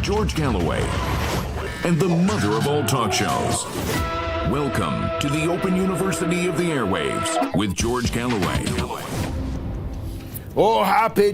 George Galloway, and the mother of all talk shows. Welcome to the Open University of the Airwaves with George Galloway. Oh, happy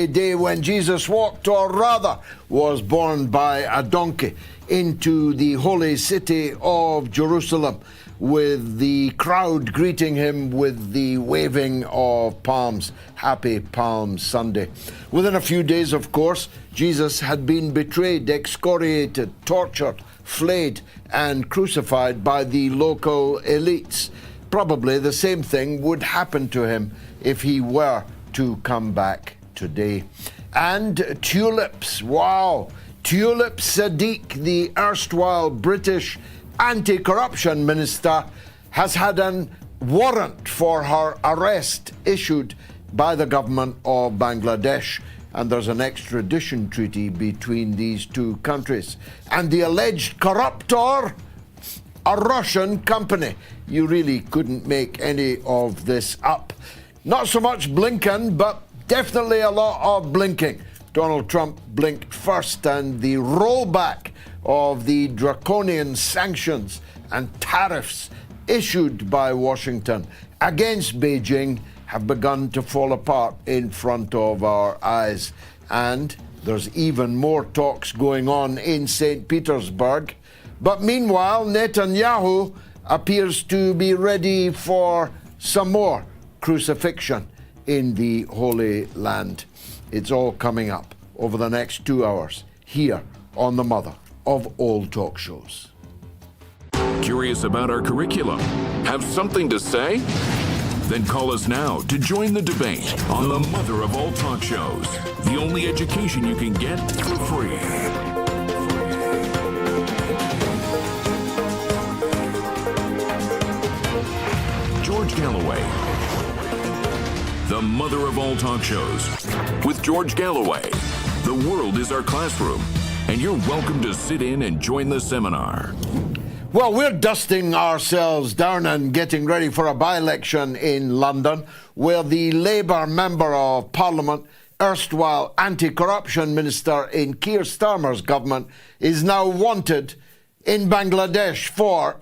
day when Jesus walked, or rather was borne by a donkey into the holy city of Jerusalem, with the crowd greeting him with the waving of palms. Happy Palm Sunday. Within a few days, of course, Jesus had been betrayed, excoriated, tortured, flayed, and crucified by the local elites. Probably the same thing would happen to him if he were to come back today. And tulips, wow! Tulipsiddiq, the erstwhile British anti-corruption minister, has had a warrant for her arrest issued by the government of Bangladesh, and there's an extradition treaty between these two countries. And the alleged corruptor, a Russian company. You really couldn't make any of this up. Not so much Blinken, but definitely a lot of blinking. Donald Trump blinked first, and the rollback of the draconian sanctions and tariffs issued by Washington against Beijing have begun to fall apart in front of our eyes. And there's even more talks going on in St. Petersburg. But meanwhile, Netanyahu appears to be ready for some more crucifixion in the Holy Land. It's all coming up over the next 2 hours here on the mother of all talk shows. Curious about our curriculum? Have something to say? Then call us now to join the debate on the mother of all talk shows. The only education you can get for free. George Galloway, the mother of all talk shows. With George Galloway, the world is our classroom, and you're welcome to sit in and join the seminar. Well, we're dusting ourselves down and getting ready for a by-election in London, where the Labour Member of Parliament, erstwhile anti-corruption minister in Keir Starmer's government, is now wanted in Bangladesh for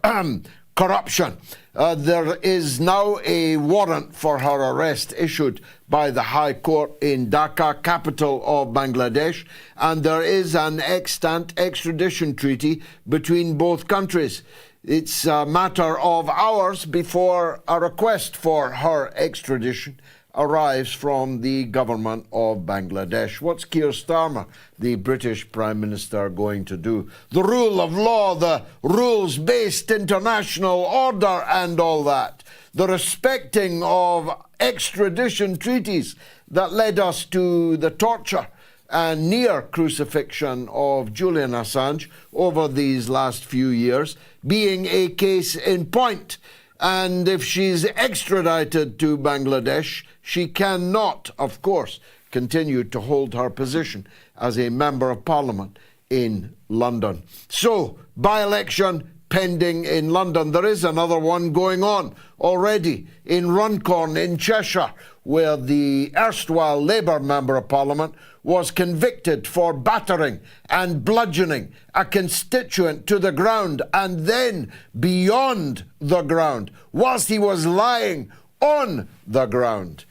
corruption. There is now a warrant for her arrest issued by the High Court in Dhaka, capital of Bangladesh, and there is an extant extradition treaty between both countries. It's a matter of hours before a request for her extradition arrives from the government of Bangladesh. What's Keir Starmer, the British Prime Minister, going to do? The rule of law, the rules-based international order and all that. The respecting of extradition treaties that led us to the torture and near crucifixion of Julian Assange over these last few years being a case in point. And if she's extradited to Bangladesh, she cannot, of course, continue to hold her position as a Member of Parliament in London. So, by-election pending in London. There is another one going on already in Runcorn in Cheshire, where the erstwhile Labour Member of Parliament was convicted for battering and bludgeoning a constituent to the ground and then beyond the ground whilst he was lying on the ground.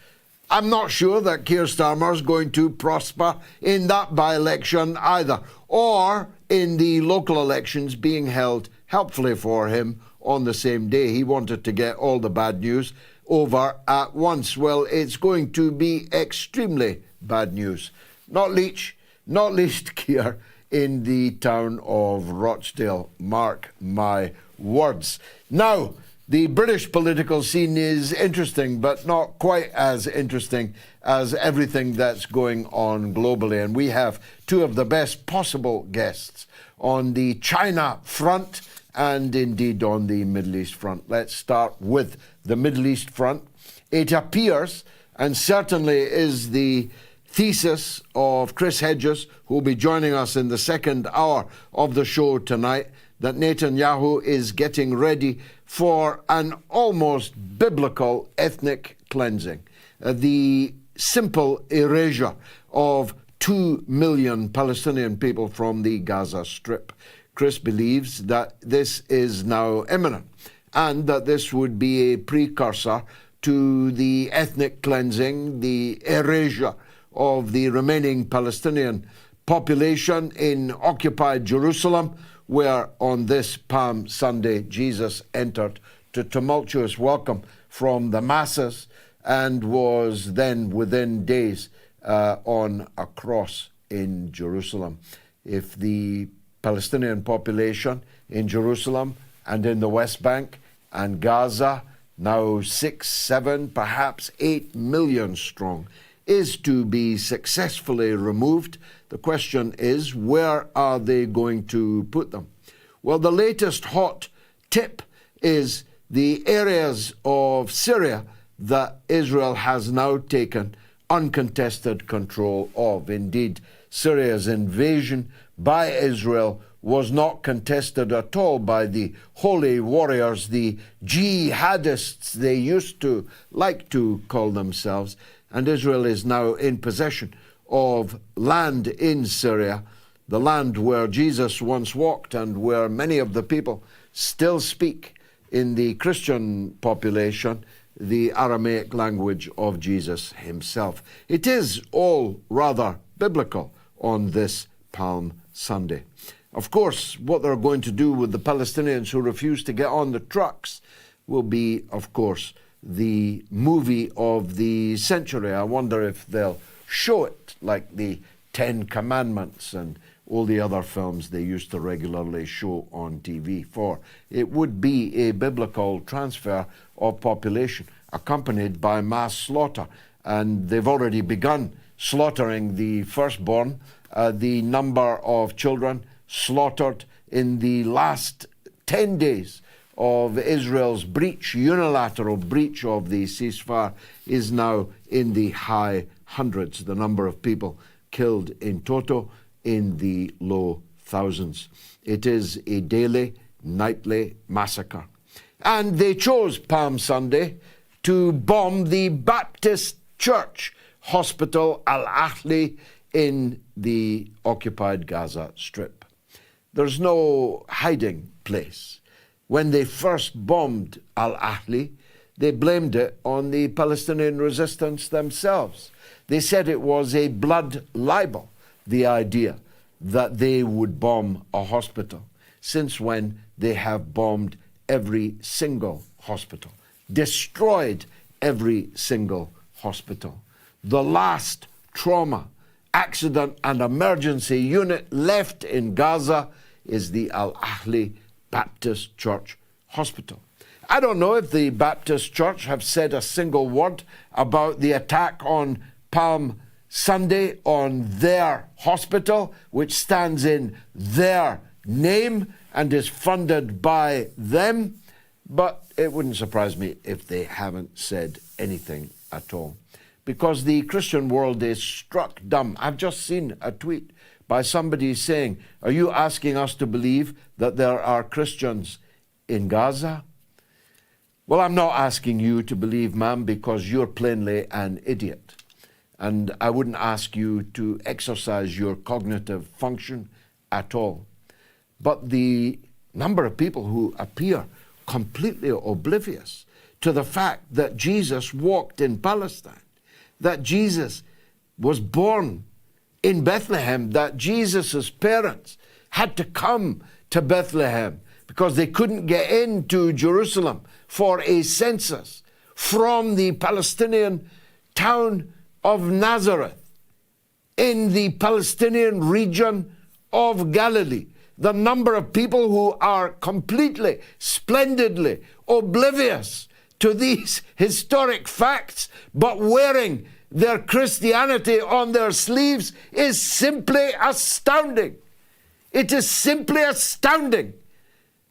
I'm not sure that Keir Starmer is going to prosper in that by-election either, or in the local elections being held, helpfully for him, on the same day. He wanted to get all the bad news over at once. Well, it's going to be extremely bad news. Not least Keir in the town of Rochdale. Mark my words. Now, the British political scene is interesting, but not quite as interesting as everything that's going on globally. And we have two of the best possible guests on the China front and indeed on the Middle East front. Let's start with the Middle East front. It appears, and certainly is the thesis of Chris Hedges, who will be joining us in the second hour of the show tonight, that Netanyahu is getting ready for an almost biblical ethnic cleansing. The simple erasure of 2 million Palestinian people from the Gaza Strip. Chris believes that this is now imminent and that this would be a precursor to the ethnic cleansing, the erasure of the remaining Palestinian population in occupied Jerusalem, where on this Palm Sunday Jesus entered to tumultuous welcome from the masses and was then within days on a cross in Jerusalem. If the Palestinian population in Jerusalem and in the West Bank and Gaza, now 6, 7, perhaps 8 million strong, is to be successfully removed, the question is, where are they going to put them? Well, the latest hot tip is the areas of Syria that Israel has now taken uncontested control of. Indeed, Syria's invasion by Israel was not contested at all by the holy warriors, the jihadists they used to like to call themselves, and Israel is now in possession of land in Syria, the land where Jesus once walked and where many of the people still speak in the Christian population the Aramaic language of Jesus himself. It is all rather biblical on this Palm Sunday. Of course, what they're going to do with the Palestinians who refuse to get on the trucks will be, of course, the movie of the century. I wonder if they'll show it like the Ten Commandments and all the other films they used to regularly show on TV. For it would be a biblical transfer of population accompanied by mass slaughter. And they've already begun slaughtering the firstborn. The number of children slaughtered in the last 10 days of Israel's unilateral breach of the ceasefire is now in the high hundreds. The number of people killed in toto in the low thousands. It is a daily, nightly massacre. And they chose Palm Sunday to bomb the Baptist Church Hospital Al-Ahli in the occupied Gaza Strip. There's no hiding place. When they first bombed Al-Ahli, they blamed it on the Palestinian resistance themselves. They said it was a blood libel, the idea that they would bomb a hospital. Since when they have bombed every single hospital, destroyed every single hospital. The last trauma, accident and emergency unit left in Gaza is the Al-Ahli Baptist Church Hospital. I don't know if the Baptist Church have said a single word about the attack on Palm Sunday on their hospital, which stands in their name and is funded by them, but it wouldn't surprise me if they haven't said anything at all, because the Christian world is struck dumb. I've just seen a tweet by somebody saying, are you asking us to believe that there are Christians in Gaza? Well, I'm not asking you to believe, ma'am, because you're plainly an idiot. And I wouldn't ask you to exercise your cognitive function at all. But the number of people who appear completely oblivious to the fact that Jesus walked in Palestine, that Jesus was born in Bethlehem, that Jesus' parents had to come to Bethlehem because they couldn't get into Jerusalem for a census from the Palestinian town of Nazareth in the Palestinian region of Galilee. The number of people who are completely, splendidly oblivious to these historic facts, but wearing their Christianity on their sleeves is simply astounding. It is simply astounding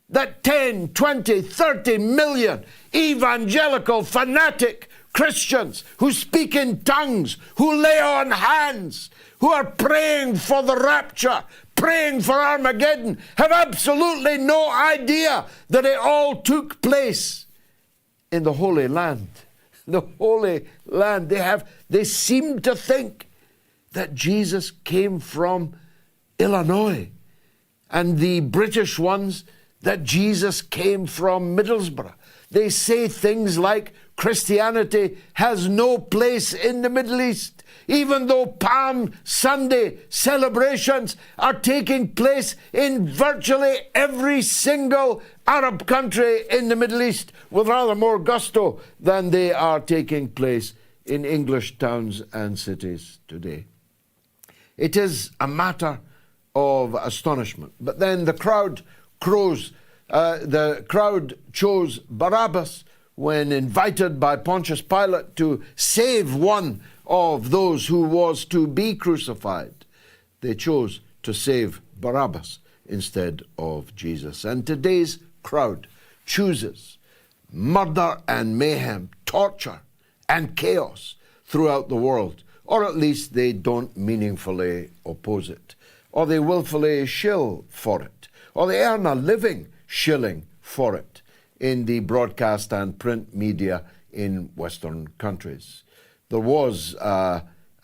that 10, 20, 30 million evangelical fanatic Christians who speak in tongues, who lay on hands, who are praying for the rapture, praying for Armageddon, have absolutely no idea that it all took place in the Holy Land. The Holy Land. They seem to think that Jesus came from Illinois, and the British ones that Jesus came from Middlesbrough. They say things like Christianity has no place in the Middle East, even though Palm Sunday celebrations are taking place in virtually every single Arab country in the Middle East, with rather more gusto than they are taking place in English towns and cities today. It is a matter of astonishment. But then the crowd chose Barabbas when invited by Pontius Pilate to save one of those who was to be crucified. They chose to save Barabbas instead of Jesus. And today's crowd chooses murder and mayhem, torture and chaos throughout the world, or at least they don't meaningfully oppose it, or they willfully shill for it, or they earn a living shilling for it in the broadcast and print media in Western countries. There was a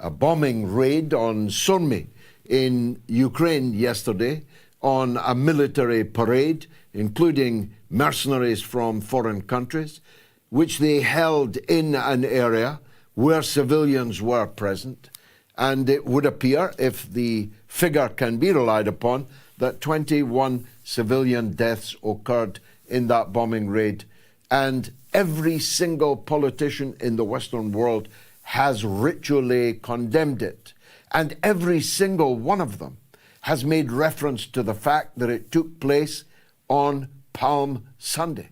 bombing raid on Sumy in Ukraine yesterday, on a military parade, including mercenaries from foreign countries, which they held in an area where civilians were present. And it would appear, if the figure can be relied upon, that 21 civilian deaths occurred in that bombing raid. And every single politician in the Western world has ritually condemned it. And every single one of them has made reference to the fact that it took place on Palm Sunday.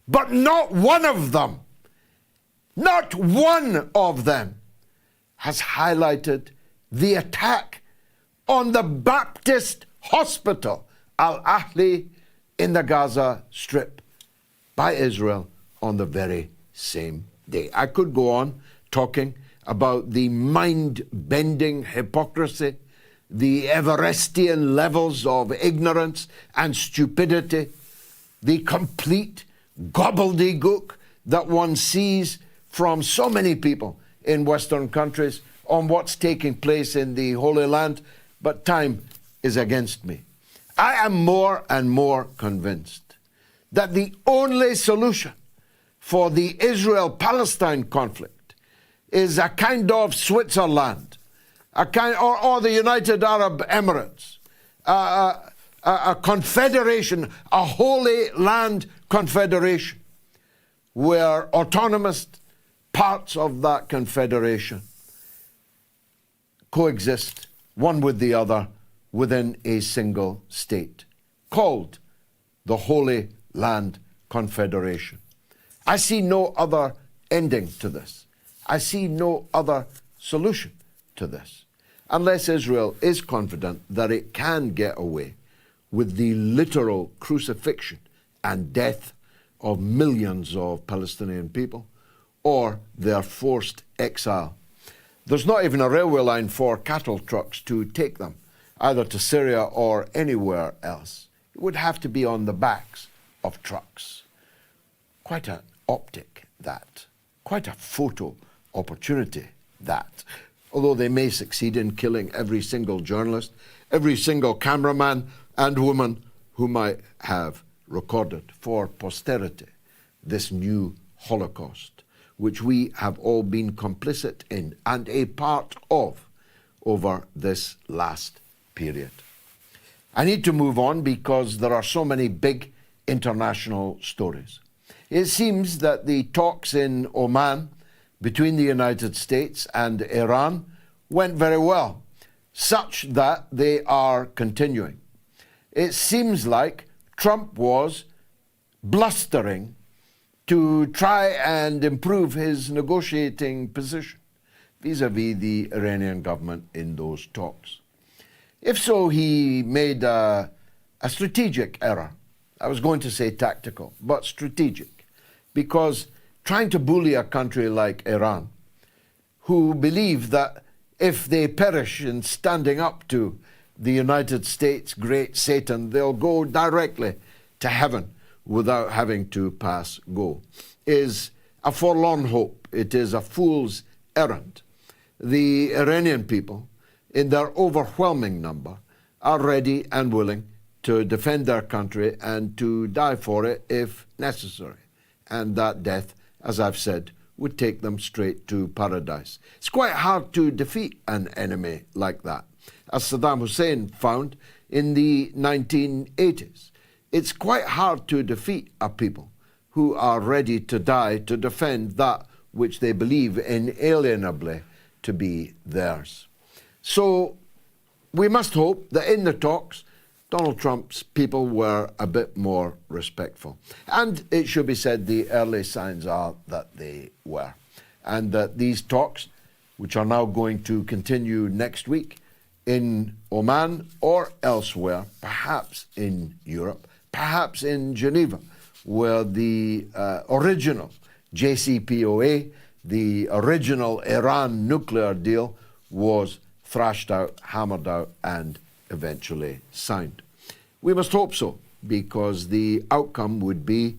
But not one of them, not one of them has highlighted the attack on the Baptist hospital, alahli, in the Gaza Strip by Israel on the very same day. I could go on talking about the mind-bending hypocrisy, the Everestian levels of ignorance and stupidity, the complete gobbledygook that one sees from so many people in Western countries on what's taking place in the Holy Land, but time is against me. I am more and more convinced that the only solution for the Israel-Palestine conflict is a kind of Switzerland, or the United Arab Emirates, a confederation, a Holy Land confederation, where autonomous parts of that confederation coexist one with the other within a single state, called the Holy Land Confederation. I see no other ending to this. I see no other solution to this, unless Israel is confident that it can get away with the literal crucifixion and death of millions of Palestinian people, or their forced exile. There's not even a railway line for cattle trucks to take them, either to Syria or anywhere else. It would have to be on the backs of trucks. Quite an optic, that. Quite a photo opportunity, that. Although they may succeed in killing every single journalist, every single cameraman and woman who might have recorded for posterity this new Holocaust, which we have all been complicit in and a part of over this last period. I need to move on because there are so many big international stories. It seems that the talks in Oman between the United States and Iran went very well, such that they are continuing. It seems like Trump was blustering to try and improve his negotiating position vis-à-vis the Iranian government in those talks. If so, he made a strategic error. I was going to say tactical, but strategic, because trying to bully a country like Iran, who believe that if they perish in standing up to the United States' great Satan, they'll go directly to heaven without having to pass go, is a forlorn hope. It is a fool's errand. the Iranian people, in their overwhelming number, are ready and willing to defend their country and to die for it if necessary. And that death, as I've said, would take them straight to paradise. It's quite hard to defeat an enemy like that. As Saddam Hussein found in the 1980s, it's quite hard to defeat a people who are ready to die to defend that which they believe inalienably to be theirs. So we must hope that in the talks, Donald Trump's people were a bit more respectful. And it should be said, the early signs are that they were. And that these talks, which are now going to continue next week in Oman or elsewhere, perhaps in Europe, perhaps in Geneva, where the original jcoa, the original Iran nuclear deal, was thrashed out, hammered out, and eventually signed. We must hope so, because the outcome would be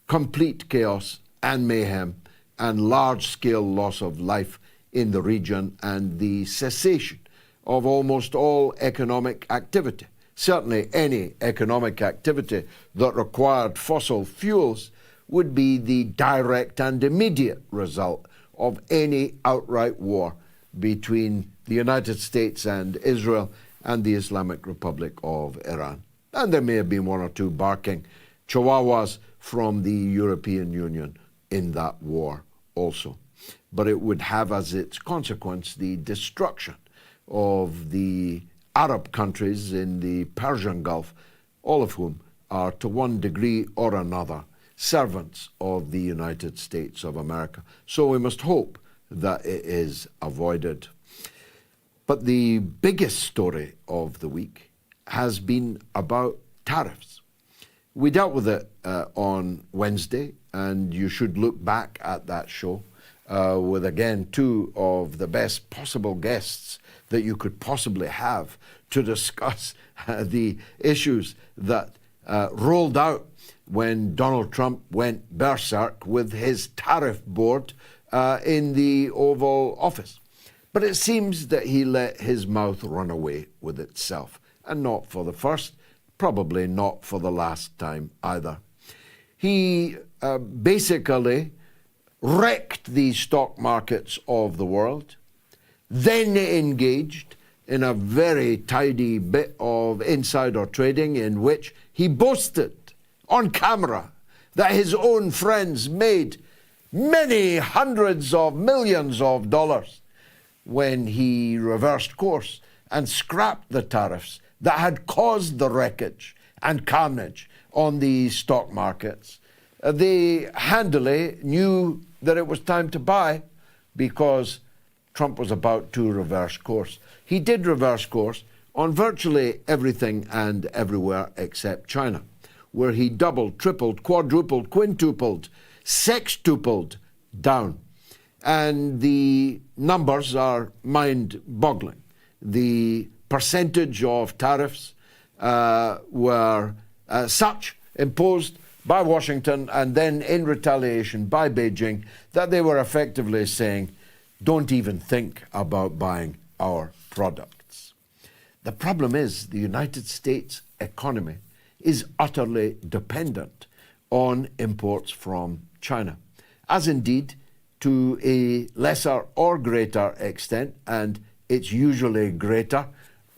complete chaos and mayhem and large-scale loss of life in the region and the cessation of almost all economic activity. Certainly any economic activity that required fossil fuels would be the direct and immediate result of any outright war between the United States and Israel and the Islamic Republic of Iran. And there may have been one or two barking chihuahuas from the European Union in that war also. But it would have as its consequence the destruction of the Arab countries in the Persian Gulf, all of whom are to one degree or another servants of the United States of America. So we must hope that it is avoided. But the biggest story of the week has been about tariffs. We dealt with it on Wednesday, and you should look back at that show with, again, two of the best possible guests that you could possibly have to discuss the issues that rolled out when Donald Trump went berserk with his tariff board in the Oval Office. But it seems that he let his mouth run away with itself, and not for the first, probably not for the last time either. He basically wrecked the stock markets of the world, then engaged in a very tidy bit of insider trading in which he boasted on camera that his own friends made many hundreds of millions of dollars when he reversed course and scrapped the tariffs that had caused the wreckage and carnage on the stock markets. They handily knew that it was time to buy because Trump was about to reverse course. He did reverse course on virtually everything and everywhere except China, where he doubled, tripled, quadrupled, quintupled, sextupled down. And the numbers are mind-boggling. The percentage of tariffs were such imposed by Washington and then in retaliation by Beijing that they were effectively saying, don't even think about buying our products. The problem is the United States economy is utterly dependent on imports from China, as indeed to a lesser or greater extent, and it's usually greater,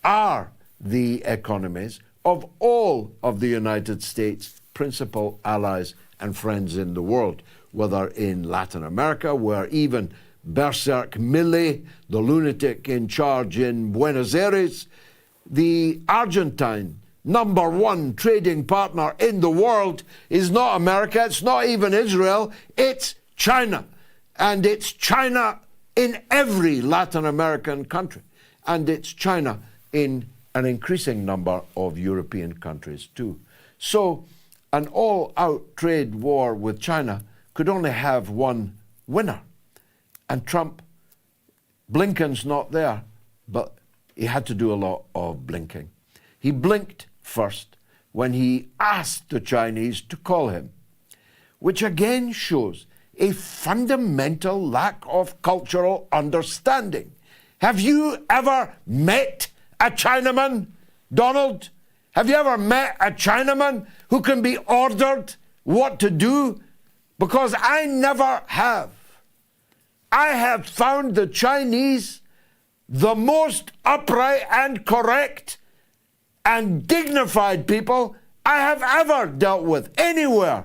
are the economies of all of the United States' principal allies and friends in the world, whether in Latin America, where even Berserk Millet, the lunatic in charge in Buenos Aires, the Argentine #1 trading partner in the world, is not America, it's not even Israel, it's China. And it's China in every Latin American country. And it's China in an increasing number of European countries too. So an all-out trade war with China could only have one winner. And Trump, Blinken's not there, but he had to do a lot of blinking. He blinked first when he asked the Chinese to call him, which again shows a fundamental lack of cultural understanding Have you ever met a Chinaman, Donald? Have you ever met a Chinaman who can be ordered what to do? Because I never have. I have found the Chinese the most upright and correct and dignified people I have ever dealt with anywhere.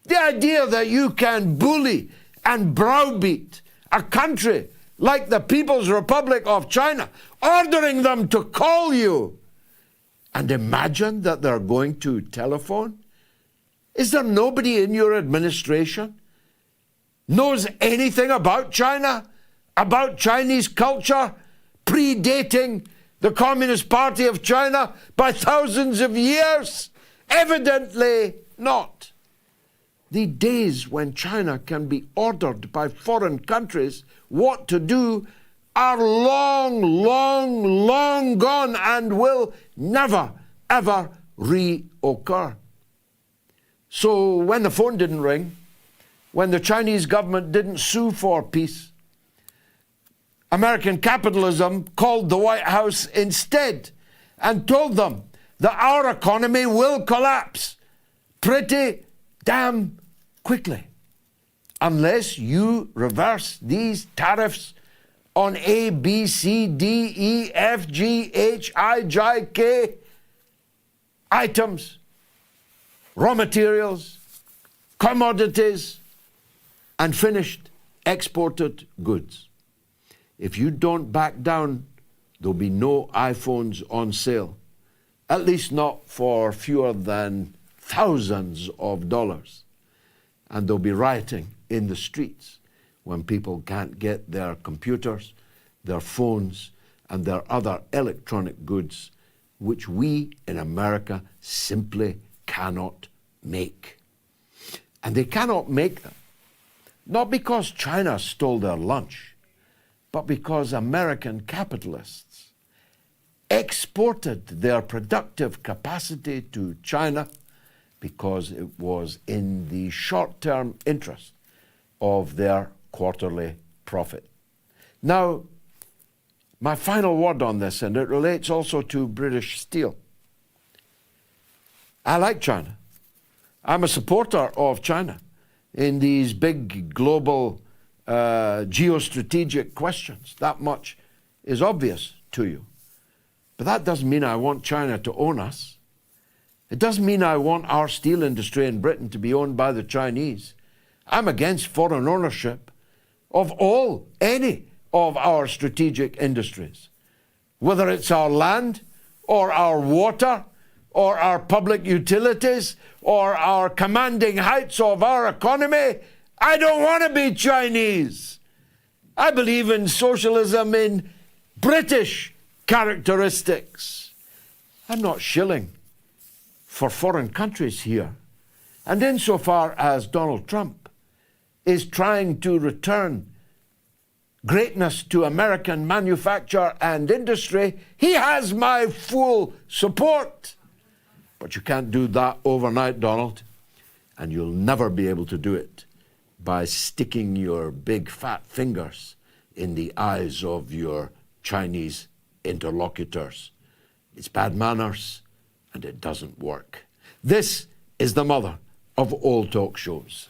The idea that you can bully and browbeat a country like the People's Republic of China, ordering them to call you, and imagine that they're going to telephone? Is there nobody in your administration knows anything about China, about Chinese culture, predating the Communist Party of China by thousands of years? Evidently not. The days when China can be ordered by foreign countries what to do are long, long, long gone and will never, ever reoccur. So when the phone didn't ring, when the Chinese government didn't sue for peace, American capitalism called the White House instead and told them that our economy will collapse pretty damn quickly unless you reverse these tariffs on A, B, C, D, E, F, G, H, I, J, K items, raw materials, commodities, and finished exported goods. If you don't back down, there'll be no iPhones on sale, at least not for fewer than thousands of dollars. And there'll be rioting in the streets when people can't get their computers, their phones, and their other electronic goods, which we in America simply cannot make. And they cannot make them, not because China stole their lunch, but because American capitalists exported their productive capacity to China because it was in the short-term interest of their quarterly profit. Now, my final word on this, and it relates also to British steel. I like China. I'm a supporter of China in these big global geostrategic questions. That much is obvious to you. But that doesn't mean I want China to own us. It doesn't mean I want our steel industry in Britain to be owned by the Chinese. I'm against foreign ownership of any of our strategic industries, whether it's our land or our water or our public utilities or our commanding heights of our economy. I don't want to be Chinese. I believe in socialism in British characteristics. I'm not shilling for foreign countries here. And insofar as Donald Trump is trying to return greatness to American manufacture and industry, he has my full support. But you can't do that overnight, Donald, and you'll never be able to do it by sticking your big fat fingers in the eyes of your Chinese interlocutors. It's bad manners, and it doesn't work. This is the mother of all talk shows.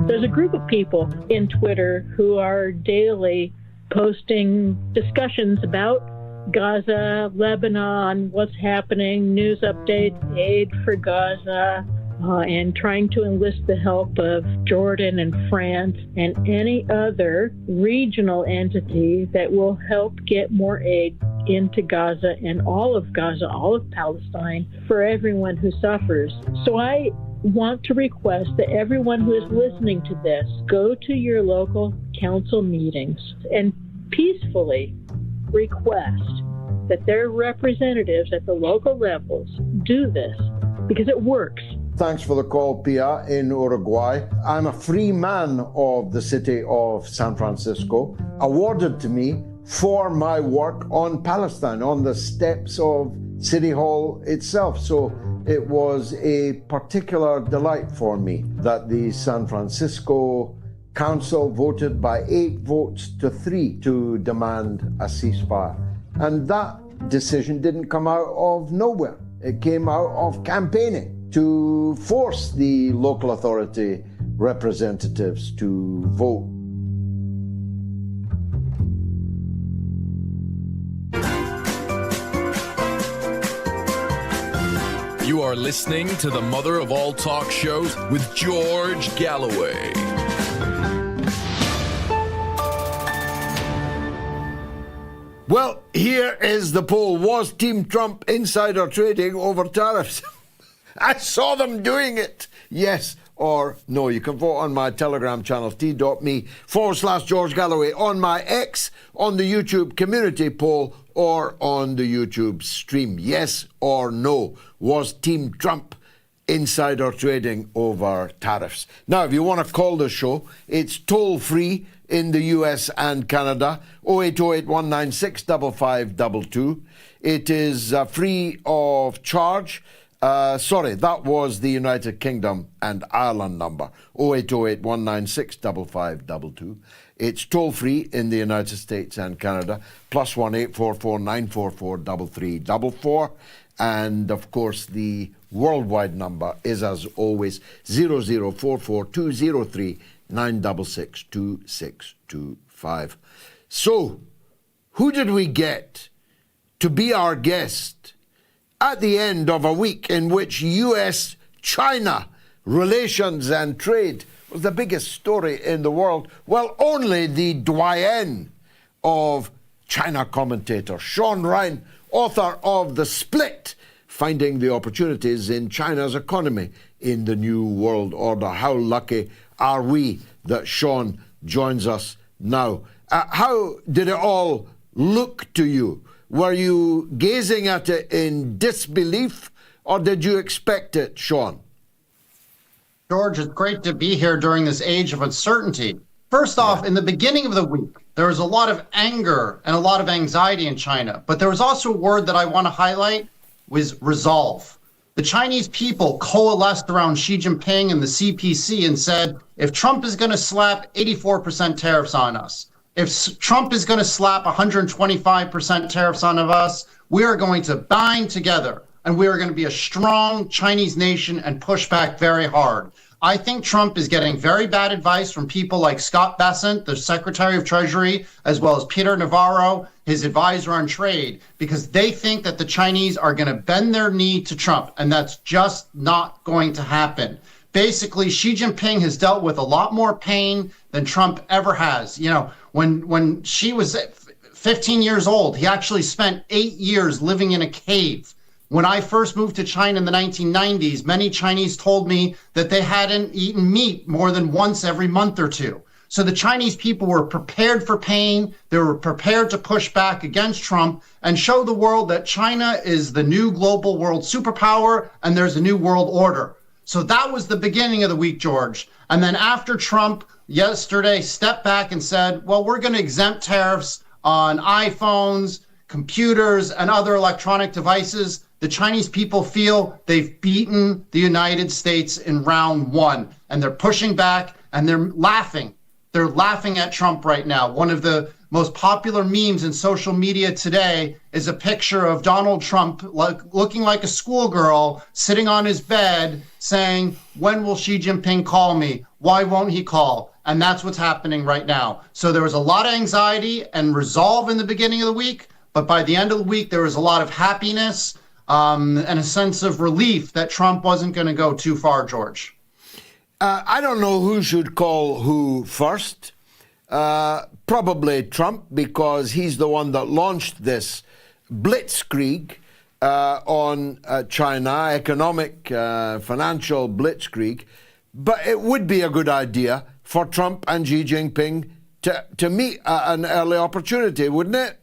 There's a group of people in Twitter who are daily posting discussions about Gaza, Lebanon, what's happening, news updates, aid for Gaza, and trying to enlist the help of Jordan and France and any other regional entity that will help get more aid into Gaza and all of Gaza, all of Palestine, for everyone who suffers. So I want to request that everyone who is listening to this go to your local council meetings and peacefully request that their representatives at the local levels do this, because it works. Thanks for the call, Pia, in Uruguay. I'm a free man of the city of San Francisco, awarded to me for my work on Palestine, on the steps of City Hall itself. So it was a particular delight for me that the San Francisco Council voted by 8 votes to 3 to demand a ceasefire. And that decision didn't come out of nowhere. It came out of campaigning to force the local authority representatives to vote. You are listening to the mother of all talk shows with George Galloway. Well, here is the poll. Was Team Trump insider trading over tariffs? I saw them doing it. Yes or no. You can vote on my Telegram channel, t.me/George Galloway, on my X, on the YouTube community poll, or on the YouTube stream. Yes or no. Was Team Trump insider trading over tariffs? Now, if you want to call the show, it's toll-free in the US and Canada, 0808-196-5522. It is free of charge. Sorry, that was the United Kingdom and Ireland number, 0808-196-5522. It's toll-free in the United States and Canada, +1 844 944 3344. And, of course, the worldwide number is, as always, 0044 203 966 2625. So, who did we get to be our guest at the end of a week in which US-China relations and trade was the biggest story in the world? Well, only the doyen of China commentator, Shaun Rein, author of The Split, Finding the Opportunities in China's Economy in the New World Order. How lucky are we that Shaun joins us now? How did it all look to you? Were you gazing at it in disbelief, or did you expect it, Shaun? George, it's great to be here during this age of uncertainty. First off, in the beginning of the week, there was a lot of anger and a lot of anxiety in China, but there was also a word that I want to highlight, was resolve. The Chinese people coalesced around Xi Jinping and the CPC and said, if Trump is going to slap 84% tariffs on us, if Trump is going to slap 125% tariffs on us, we are going to bind together and we are going to be a strong Chinese nation and push back very hard. I think Trump is getting very bad advice from people like Scott Bessent, the Secretary of Treasury, as well as Peter Navarro, his advisor on trade, because they think that the Chinese are going to bend their knee to Trump, and that's just not going to happen. Basically, Xi Jinping has dealt with a lot more pain than Trump ever has. You know, when Xi was 15 years old, he actually spent 8 years living in a cave. When I first moved to China in the 1990s, many Chinese told me that they hadn't eaten meat more than once every month or two. So the Chinese people were prepared for pain. They were prepared to push back against Trump and show the world that China is the new global world superpower and there's a new world order. So that was the beginning of the week, George. And then after Trump yesterday stepped back and said, well, we're going to exempt tariffs on iPhones, computers, and other electronic devices, the Chinese people feel they've beaten the United States in round one, and they're pushing back and they're laughing. They're laughing at Trump right now. One of the most popular memes in social media today is a picture of Donald Trump looking like a schoolgirl sitting on his bed saying, when will Xi Jinping call me? Why won't he call? And that's what's happening right now. So there was a lot of anxiety and resolve in the beginning of the week, but by the end of the week, there was a lot of happiness and a sense of relief that Trump wasn't going to go too far, George. I don't know who should call who first. Probably Trump, because he's the one that launched this blitzkrieg on China, economic, financial blitzkrieg. But it would be a good idea for Trump and Xi Jinping to meet at an early opportunity, wouldn't it?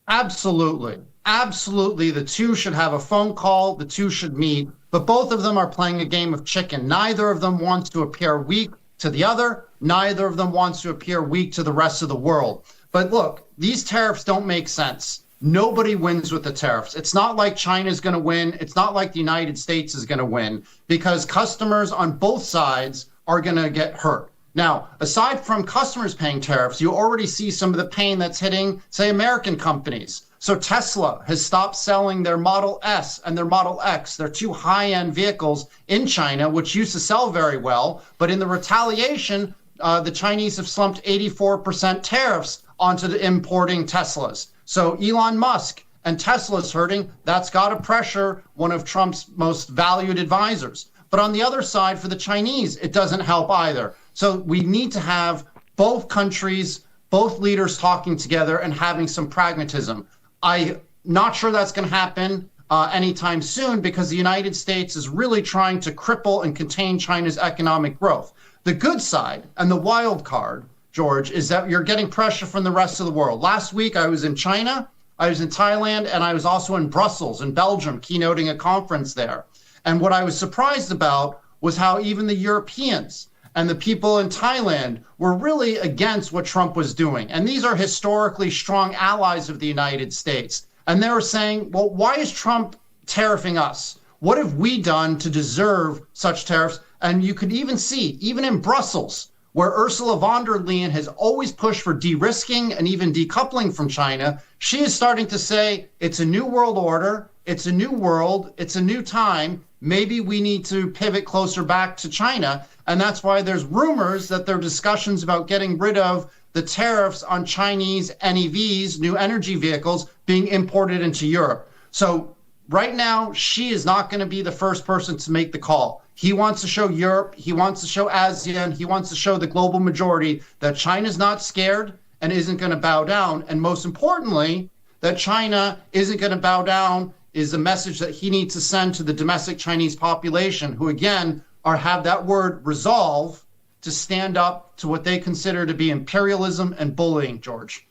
Absolutely. Absolutely. The two should have a phone call. The two should meet. But both of them are playing a game of chicken. Neither of them wants to appear weak to the other. Neither of them wants to appear weak to the rest of the world. But look, these tariffs don't make sense. nobody wins with the tariffs. It's not like China's going to win. It's not like the United States is going to win, because customers on both sides are going to get hurt. Now, aside from customers paying tariffs, you already see some of the pain that's hitting, say, American companies. So Tesla has stopped selling their Model S and their Model X, their two high-end vehicles in China, which used to sell very well. But in the retaliation, the Chinese have slumped 84% tariffs onto the importing Teslas. So Elon Musk and Tesla's hurting. That's got to pressure one of Trump's most valued advisors. But on the other side, for the Chinese, it doesn't help either. So we need to have both countries, both leaders talking together and having some pragmatism. I'm not sure that's going to happen anytime soon, because the United States is really trying to cripple and contain China's economic growth. The good side and the wild card, George, is that you're getting pressure from the rest of the world. Last week, I was in China, I was in Thailand, and I was also in Brussels, in Belgium, keynoting a conference there. And what I was surprised about was how even the Europeans and the people in Thailand were really against what Trump was doing. And these are historically strong allies of the United States. And they were saying, well, why is Trump tariffing us? What have we done to deserve such tariffs? And you could even see, even in Brussels, where Ursula von der Leyen has always pushed for de-risking and even decoupling from China, she is starting to say, it's a new world order, it's a new world, it's a new time. Maybe we need to pivot closer back to China. And that's why there's rumors that there are discussions about getting rid of the tariffs on Chinese NEVs, new energy vehicles, being imported into Europe. So right now, she is not going to be the first person to make the call. He wants to show Europe, he wants to show ASEAN, he wants to show the global majority that China's not scared and isn't going to bow down. And most importantly, that China isn't going to bow down is a message that he needs to send to the domestic Chinese population, who again have that word resolve to stand up to what they consider to be imperialism and bullying, George.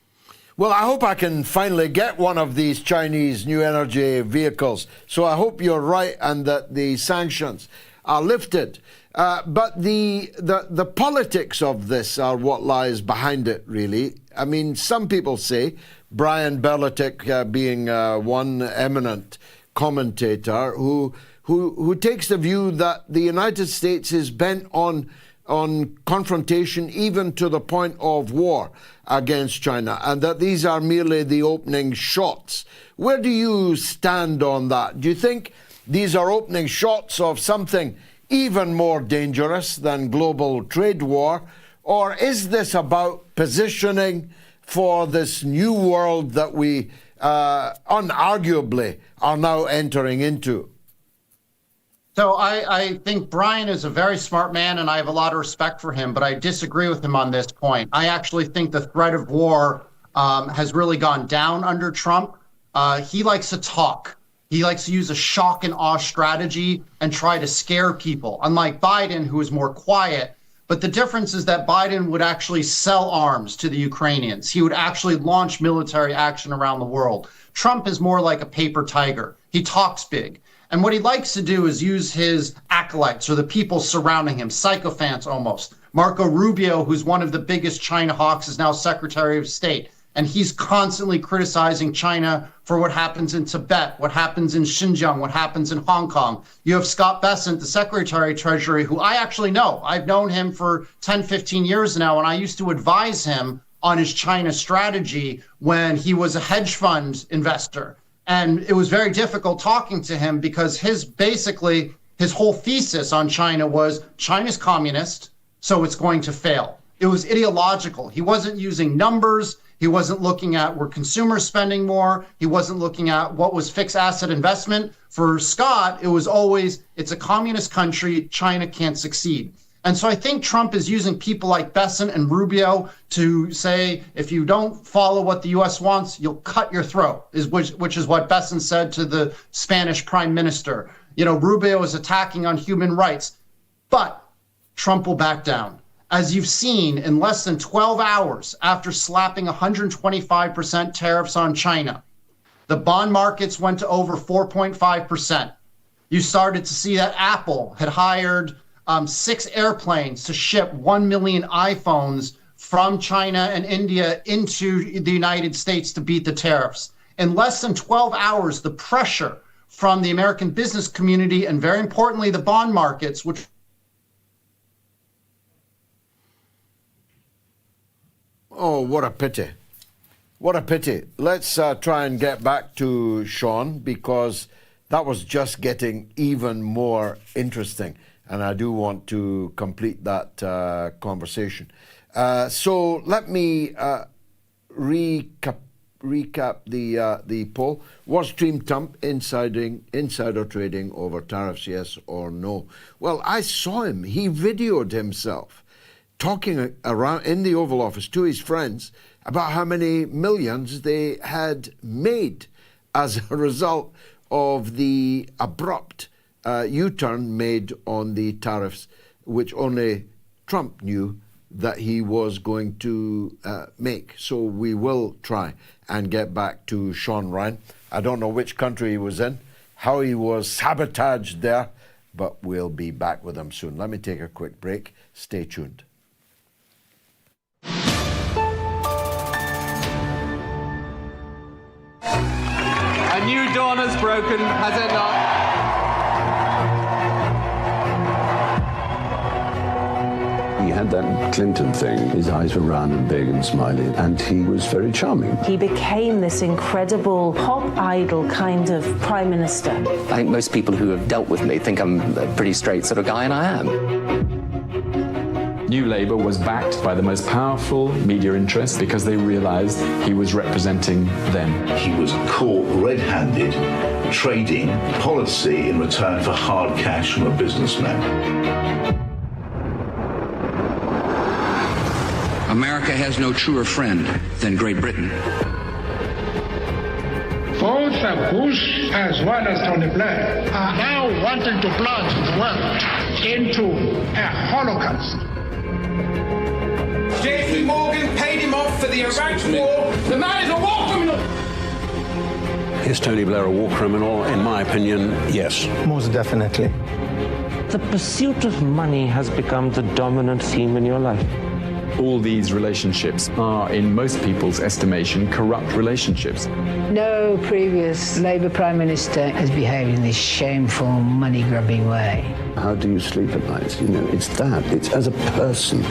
Well, I hope I can finally get one of these Chinese new energy vehicles. So I hope you're right and that the sanctions are lifted. But the politics of this are what lies behind it, really. I mean, some people say, Brian Belichick being one eminent commentator who takes the view that the United States is bent on confrontation, even to the point of war against China, and that these are merely the opening shots. Where do you stand on that? Do you think these are opening shots of something even more dangerous than global trade war? Or is this about positioning for this new world that we unarguably are now entering into? So I think Brian is a very smart man, and I have a lot of respect for him, but I disagree with him on this point. I actually think the threat of war has really gone down under Trump. He likes to talk. He likes to use a shock and awe strategy and try to scare people, unlike Biden, who is more quiet. But the difference is that Biden would actually sell arms to the Ukrainians. He would actually launch military action around the world. Trump is more like a paper tiger. He talks big. And what he likes to do is use his acolytes, or the people surrounding him, sycophants almost. Marco Rubio, who's one of the biggest China hawks, is now Secretary of State. And he's constantly criticizing China for what happens in Tibet, what happens in Xinjiang, what happens in Hong Kong. You have Scott Bessent, the Secretary of Treasury, who I actually know. I've known him for 10, 15 years now, and I used to advise him on his China strategy when he was a hedge fund investor. And it was very difficult talking to him because his whole thesis on China was China's communist, so it's going to fail. It was ideological. He wasn't using numbers. He wasn't looking at were consumers spending more. He wasn't looking at what was fixed asset investment. For Scott, it was always, it's a communist country, China can't succeed. And so I think Trump is using people like Bessent and Rubio to say, if you don't follow what the U.S. wants, you'll cut your throat, which is what Bessent said to the Spanish prime minister. You know, Rubio is attacking on human rights, but Trump will back down. As you've seen, in less than 12 hours after slapping 125% tariffs on China, the bond markets went to over 4.5%. You started to see that Apple had hired 6 airplanes to ship 1 million iPhones from China and India into the United States to beat the tariffs. In less than 12 hours, the pressure from the American business community and, very importantly, the bond markets, which Oh, what a pity. What a pity. Let's try and get back to Shaun, because that was just getting even more interesting. And I do want to complete that conversation. So let me recap the poll. Was Trump insider trading over tariffs, yes or no? Well, I saw him. He videoed himself talking around in the Oval Office to his friends about how many millions they had made as a result of the abrupt U-turn made on the tariffs, which only Trump knew that he was going to make. So we will try and get back to Shaun Rein. I don't know which country he was in, how he was sabotaged there, but we'll be back with him soon. Let me take a quick break. Stay tuned. A new dawn has broken, has it not? He had that Clinton thing. His eyes were round and big and smiley, and he was very charming. He became this incredible pop idol kind of prime minister. I think most people who have dealt with me think I'm a pretty straight sort of guy, and I am. New Labour was backed by the most powerful media interests because they realised he was representing them. He was caught red-handed trading policy in return for hard cash from a businessman. America has no truer friend than Great Britain. Both Bush as well as Tony Blair are now wanting to plunge the world into a holocaust. JP Morgan paid him off for the Iraq war. The man is a war criminal. Is Tony Blair a war criminal? In my opinion, yes. Most definitely. The pursuit of money has become the dominant theme in your life. All these relationships are, in most people's estimation, corrupt relationships. No previous Labour Prime Minister has behaved in this shameful, money-grubbing way. How do you sleep at night? You know, it's that. It's as a person.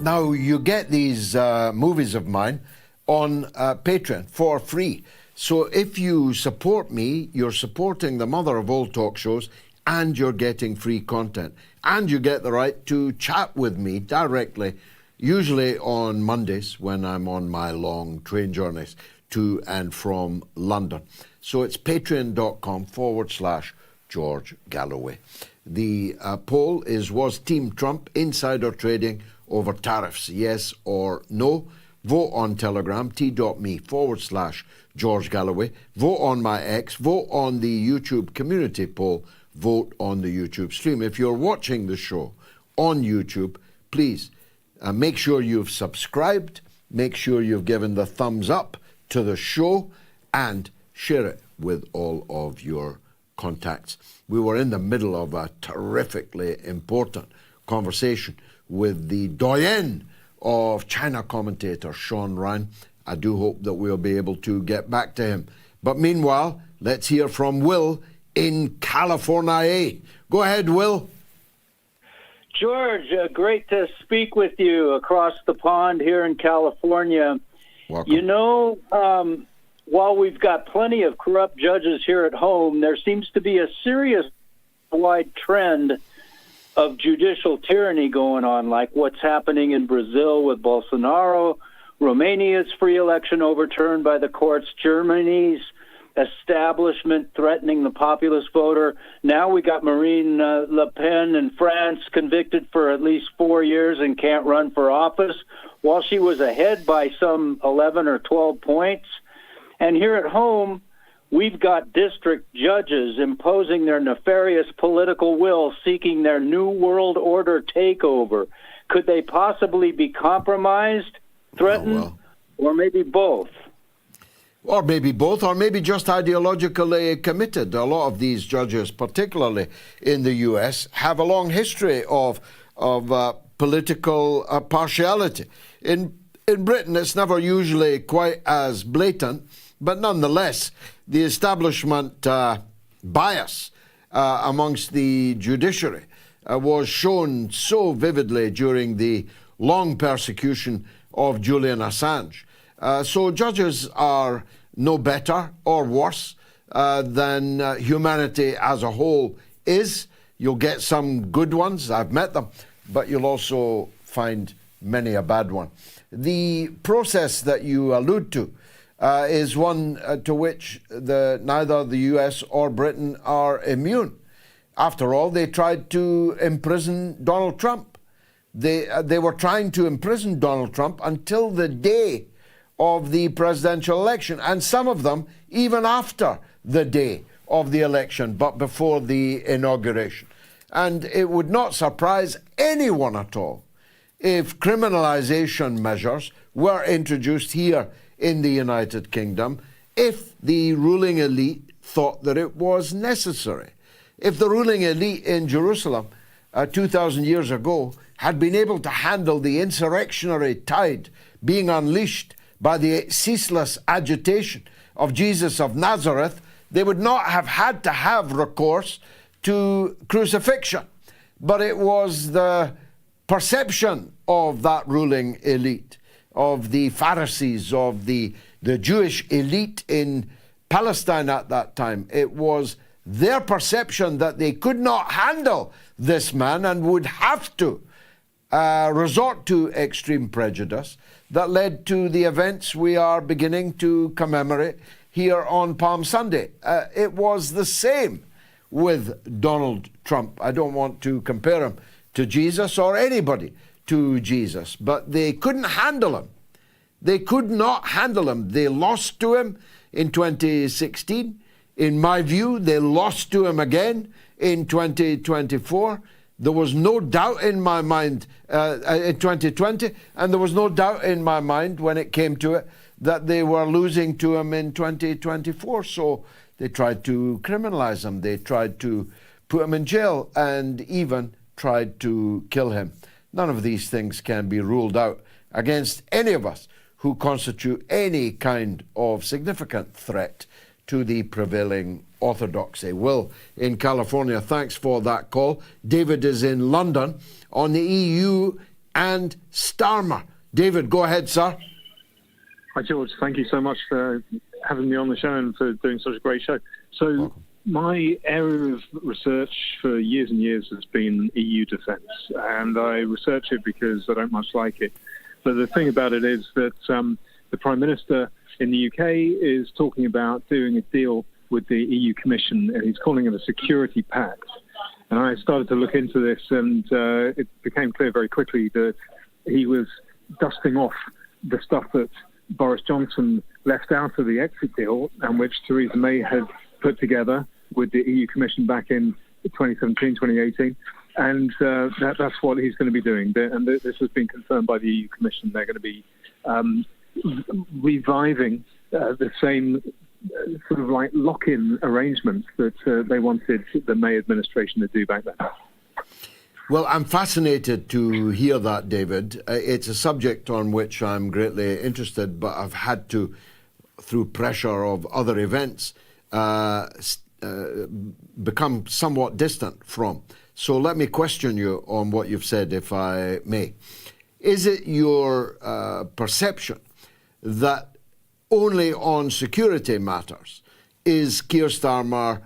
Now, you get these movies of mine on Patreon for free. So if you support me, you're supporting the mother of all talk shows, and you're getting free content. And you get the right to chat with me directly, usually on Mondays when I'm on my long train journeys to and from London. So it's patreon.com/George Galloway. The poll is, was Team Trump insider trading over tariffs, yes or no? Vote on Telegram, t.me/George Galloway. Vote on my X. Vote on the YouTube community poll. Vote on the YouTube stream. If you're watching the show on YouTube, please make sure you've subscribed, make sure you've given the thumbs up to the show, and share it with all of your contacts. We were in the middle of a terrifically important conversation with the doyen of China commentator Shaun Rein. I do hope that we'll be able to get back to him. But meanwhile, let's hear from Will in California. Go ahead, Will. George, great to speak with you across the pond here in California. Welcome. You know, while we've got plenty of corrupt judges here at home, there seems to be a serious wide trend of judicial tyranny going on, like what's happening in Brazil with Bolsonaro, Romania's free election overturned by the courts, Germany's establishment threatening the populist voter. Now we got Marine Le Pen in France convicted for at least 4 years and can't run for office, while she was ahead by some 11 or 12 points. And here at home, we've got district judges imposing their nefarious political will, seeking their new world order takeover. Could they possibly be compromised, threatened, or maybe both? Or maybe both, or maybe just ideologically committed. A lot of these judges, particularly in the US, have a long history of political partiality. In Britain, it's never usually quite as blatant, but nonetheless, the establishment bias amongst the judiciary was shown so vividly during the long persecution of Julian Assange. So judges are no better or worse than humanity as a whole is. You'll get some good ones, I've met them, but you'll also find many a bad one. The process that you allude to is one to which neither the US or Britain are immune. After all, they tried to imprison Donald Trump. They were trying to imprison Donald Trump until the day of the presidential election, and some of them even after the day of the election, but before the inauguration. And it would not surprise anyone at all if criminalization measures were introduced here in the United Kingdom, if the ruling elite thought that it was necessary. If the ruling elite in Jerusalem 2,000 years ago had been able to handle the insurrectionary tide being unleashed by the ceaseless agitation of Jesus of Nazareth, they would not have had to have recourse to crucifixion. But it was the perception of that ruling elite, of the Pharisees, of the Jewish elite in Palestine at that time. It was their perception that they could not handle this man and would have to resort to extreme prejudice that led to the events we are beginning to commemorate here on Palm Sunday. It was the same with Donald Trump. I don't want to compare him to Jesus or anybody to Jesus, but they couldn't handle him. They could not handle him. They lost to him in 2016. In my view, they lost to him again in 2024. There was no doubt in my mind in 2020, and there was no doubt in my mind when it came to it that they were losing to him in 2024. So they tried to criminalize him. They tried to put him in jail and even tried to kill him. None of these things can be ruled out against any of us who constitute any kind of significant threat to the prevailing orthodoxy. Will in California, thanks for that call. David is in London on the EU and Starmer. David, go ahead, sir. Hi, George. Thank you so much for having me on the show and for doing such a great show. So welcome. My area of research for years and years has been EU defence, and I research it because I don't much like it. But the thing about it is that the Prime Minister in the UK is talking about doing a deal with the EU Commission, and he's calling it a security pact. And I started to look into this, and it became clear very quickly that he was dusting off the stuff that Boris Johnson left out of the exit deal, and which Theresa May had put together with the EU Commission back in 2017, 2018. And that's what he's going to be doing. And this has been confirmed by the EU Commission. They're going to be reviving the same sort of like lock-in arrangements that they wanted the May administration to do back then. Well, I'm fascinated to hear that, David. It's a subject on which I'm greatly interested, but I've had to, through pressure of other events, become somewhat distant from. So let me question you on what you've said, if I may. Is it your perception that only on security matters is Keir Starmer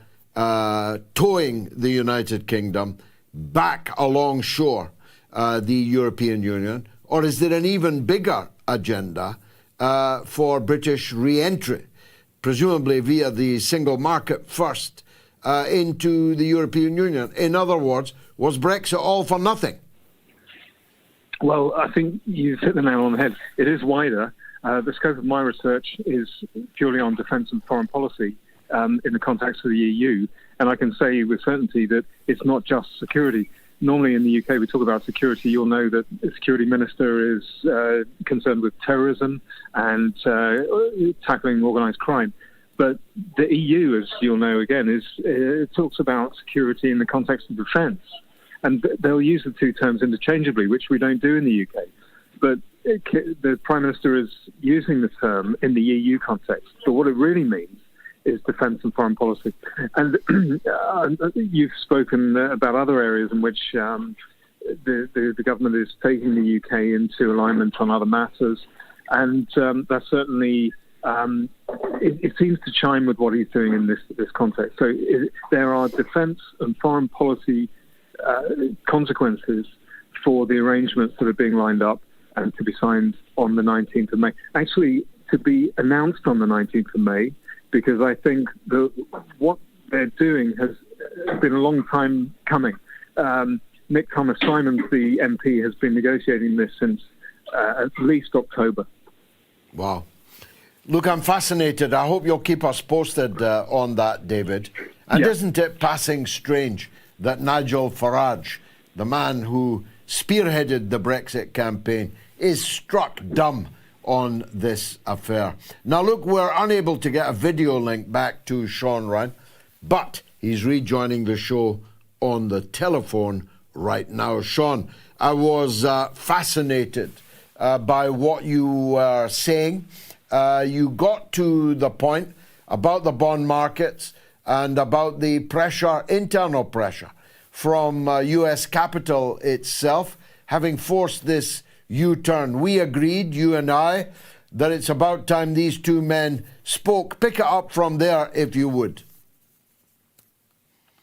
towing the United Kingdom back along shore the European Union, or is there an even bigger agenda for British re-entry, presumably via the single market first, into the European Union? In other words, was Brexit all for nothing? Well, I think you've hit the nail on the head. It is wider. The scope of my research is purely on defence and foreign policy in the context of the EU. And I can say with certainty that it's not just security. normally in the UK we talk about security. You'll know that the security minister is concerned with terrorism and tackling organised crime. But the EU, as you'll know again, it talks about security in the context of defence. And they'll use the two terms interchangeably, which we don't do in the UK. But the Prime Minister is using the term in the EU context. But what it really means is defence and foreign policy. And you've spoken about other areas in which the government is taking the UK into alignment on other matters. And that's certainly... it seems to chime with what he's doing in this context. So there are defence and foreign policy consequences for the arrangements that are being lined up and to be signed on the 19th of May. Actually, to be announced on the 19th of May, because I think what they're doing has been a long time coming. Nick Thomas-Simons, the MP, has been negotiating this since at least October. Wow. Look, I'm fascinated. I hope you'll keep us posted on that, David. And isn't it passing strange that Nigel Farage, the man who spearheaded the Brexit campaign, is struck dumb on this affair? Now, look, we're unable to get a video link back to Shaun Rein, but he's rejoining the show on the telephone right now. Shaun, I was fascinated by what you were saying. You got to the point about the bond markets and about the pressure, internal pressure from US capital itself, having forced this U-turn. We agreed, you and I, that it's about time these two men spoke. Pick it up from there, if you would.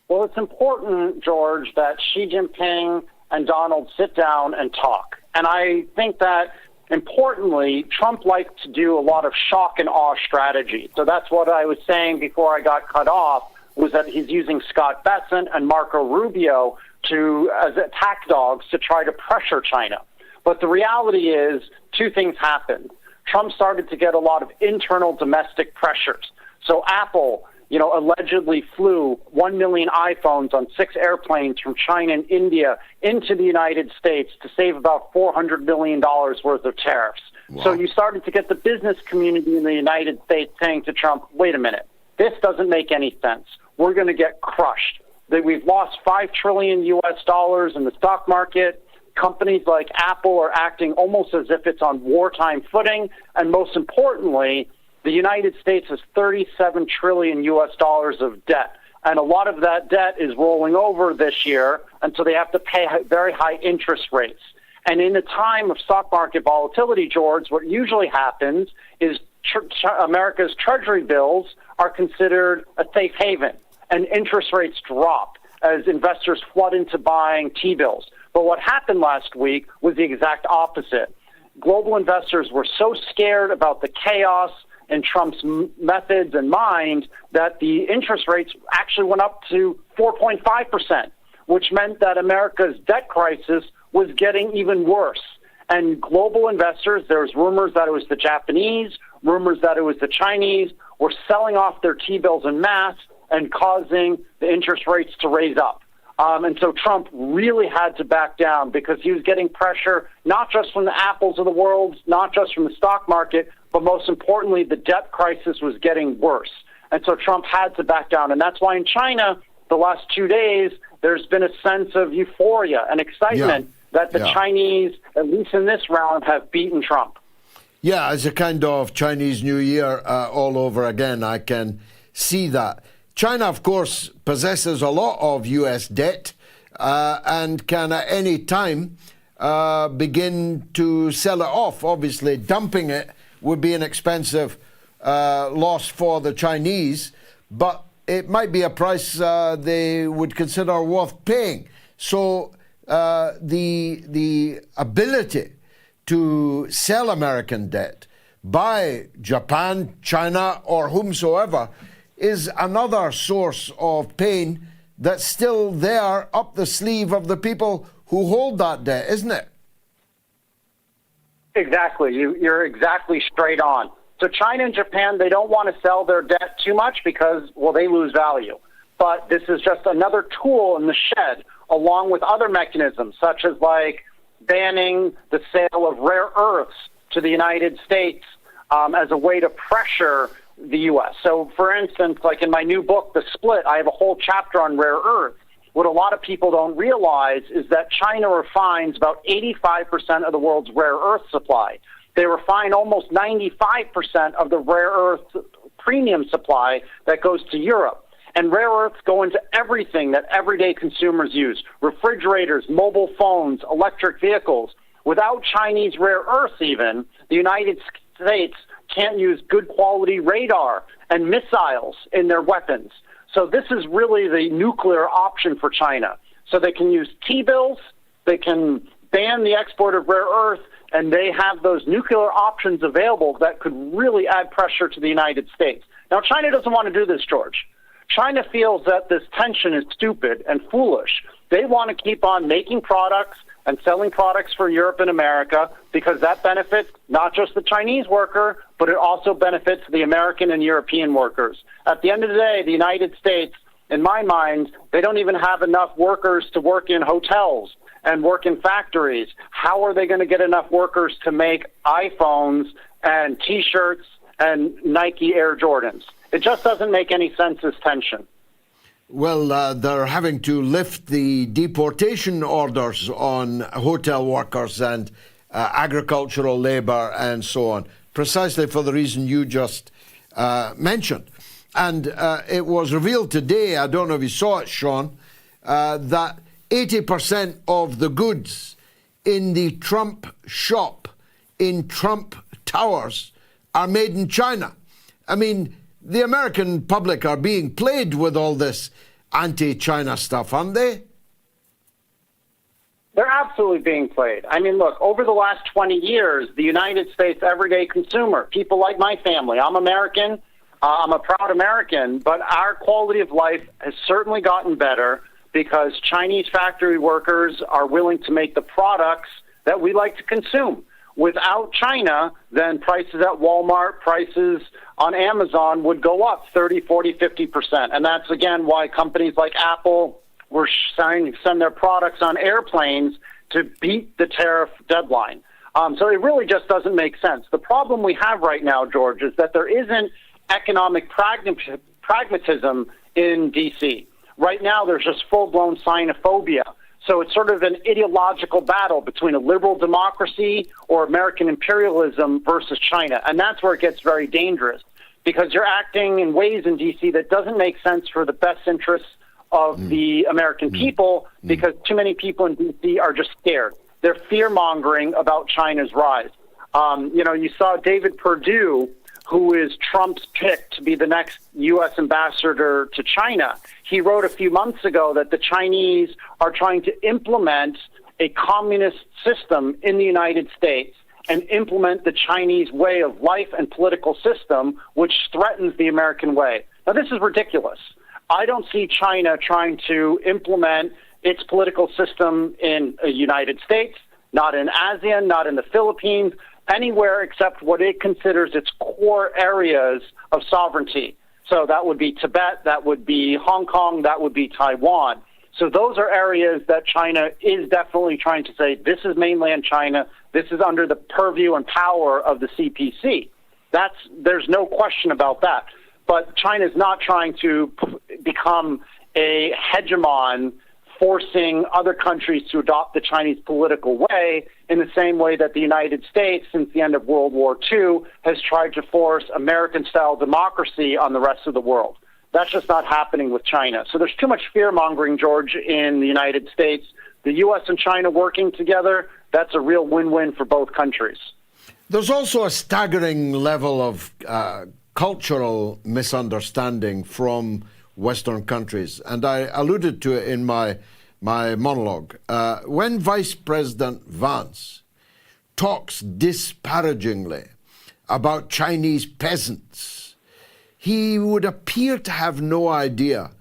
Well, it's important, George, that Xi Jinping and Donald sit down and talk. And I think that, importantly, Trump likes to do a lot of shock and awe strategy. So that's what I was saying before I got cut off, was that he's using Scott Bessent and Marco Rubio as attack dogs to try to pressure China. But the reality is two things happened. Trump started to get a lot of internal domestic pressures. So Apple, allegedly flew 1 million iPhones on 6 airplanes from China and India into the United States to save about $400 million worth of tariffs. Wow. So you started to get the business community in the United States saying to Trump, wait a minute, this doesn't make any sense. We're going to get crushed. That we've lost $5 trillion US dollars in the stock market. Companies like Apple are acting almost as if it's on wartime footing. And most importantly, the United States has $37 trillion US dollars of debt. And a lot of that debt is rolling over this year, and so they have to pay very high interest rates. And in a time of stock market volatility, George, what usually happens is America's treasury bills are considered a safe haven, and interest rates drop as investors flood into buying T-bills. But what happened last week was the exact opposite. Global investors were so scared about the chaos and Trump's methods and mind that the interest rates actually went up to 4.5%, which meant that America's debt crisis was getting even worse. And global investors, there's rumors that it was the Japanese, rumors that it was the Chinese, were selling off their T-bills en masse and causing the interest rates to raise up. And so Trump really had to back down because he was getting pressure not just from the Apples of the world, not just from the stock market, but most importantly, the debt crisis was getting worse. And so Trump had to back down. And that's why in China, the last 2 days, there's been a sense of euphoria and excitement that the Chinese, at least in this round, have beaten Trump. Yeah, as a kind of Chinese New Year all over again, I can see that. China, of course, possesses a lot of U.S. debt and can at any time begin to sell it off. Obviously, dumping it would be an expensive loss for the Chinese, but it might be a price they would consider worth paying. So the ability to sell American debt by Japan, China, or whomsoever is another source of pain that's still there up the sleeve of the people who hold that debt, isn't it? Exactly. You're exactly straight on. So China and Japan, they don't want to sell their debt too much because, well, they lose value. But this is just another tool in the shed along with other mechanisms, such as like banning the sale of rare earths to the United States as a way to pressure the U.S. So, for instance, like in my new book, The Split, I have a whole chapter on rare earths. What a lot of people don't realize is that China refines about 85% of the world's rare earth supply. They refine almost 95% of the rare earth premium supply that goes to Europe. And rare earths go into everything that everyday consumers use: refrigerators, mobile phones, electric vehicles. Without Chinese rare earths even, the United States can't use good quality radar and missiles in their weapons. So this is really the nuclear option for China. So they can use T-bills, they can ban the export of rare earth, and they have those nuclear options available that could really add pressure to the United States. Now, China doesn't want to do this, George. China feels that this tension is stupid and foolish. They want to keep on making products and selling products for Europe and America because that benefits not just the Chinese worker, but it also benefits the American and European workers. At the end of the day, the United States, in my mind, they don't even have enough workers to work in hotels and work in factories. How are they going to get enough workers to make iPhones and T-shirts and Nike Air Jordans? It just doesn't make any sense, this tension. Well, they're having to lift the deportation orders on hotel workers and agricultural labor and so on, precisely for the reason you just mentioned. And it was revealed today, I don't know if you saw it, Shaun, that 80% of the goods in the Trump shop in Trump Towers are made in China. I mean, the American public are being played with all this anti-China stuff, aren't they? They're absolutely being played. I mean, look, over the last 20 years, the United States everyday consumer, people like my family, I'm American, I'm a proud American, but our quality of life has certainly gotten better because Chinese factory workers are willing to make the products that we like to consume. Without China, then prices at Walmart, prices on Amazon would go up 30, 40, 50%. And that's, again, why companies like Apple were starting to send their products on airplanes to beat the tariff deadline. So it really just doesn't make sense. The problem we have right now, George, is that there isn't economic pragmatism in D.C. Right now, there's just full-blown xenophobia. So it's sort of an ideological battle between a liberal democracy or American imperialism versus China. And that's where it gets very dangerous because you're acting in ways in D.C. that doesn't make sense for the best interests of the American people because too many people in D.C. are just scared. They're fear-mongering about China's rise. You saw David Perdue, who is Trump's pick to be the next U.S. ambassador to China. He wrote a few months ago that the Chinese are trying to implement a communist system in the United States and implement the Chinese way of life and political system, which threatens the American way. Now, this is ridiculous. I don't see China trying to implement its political system in the United States, not in ASEAN, not in the Philippines, anywhere except what it considers its core areas of sovereignty. So that would be Tibet, that would be Hong Kong, that would be Taiwan. So those are areas that China is definitely trying to say, this is mainland China, this is under the purview and power of the CPC. There's no question about that. But China's not trying to become a hegemon, forcing other countries to adopt the Chinese political way in the same way that the United States, since the end of World War II, has tried to force American-style democracy on the rest of the world. That's just not happening with China. So there's too much fear-mongering, George, in the United States. The U.S. and China working together, that's a real win-win for both countries. There's also a staggering level of cultural misunderstanding from Western countries, and I alluded to it in my monologue. When Vice President Vance talks disparagingly about Chinese peasants, he would appear to have no idea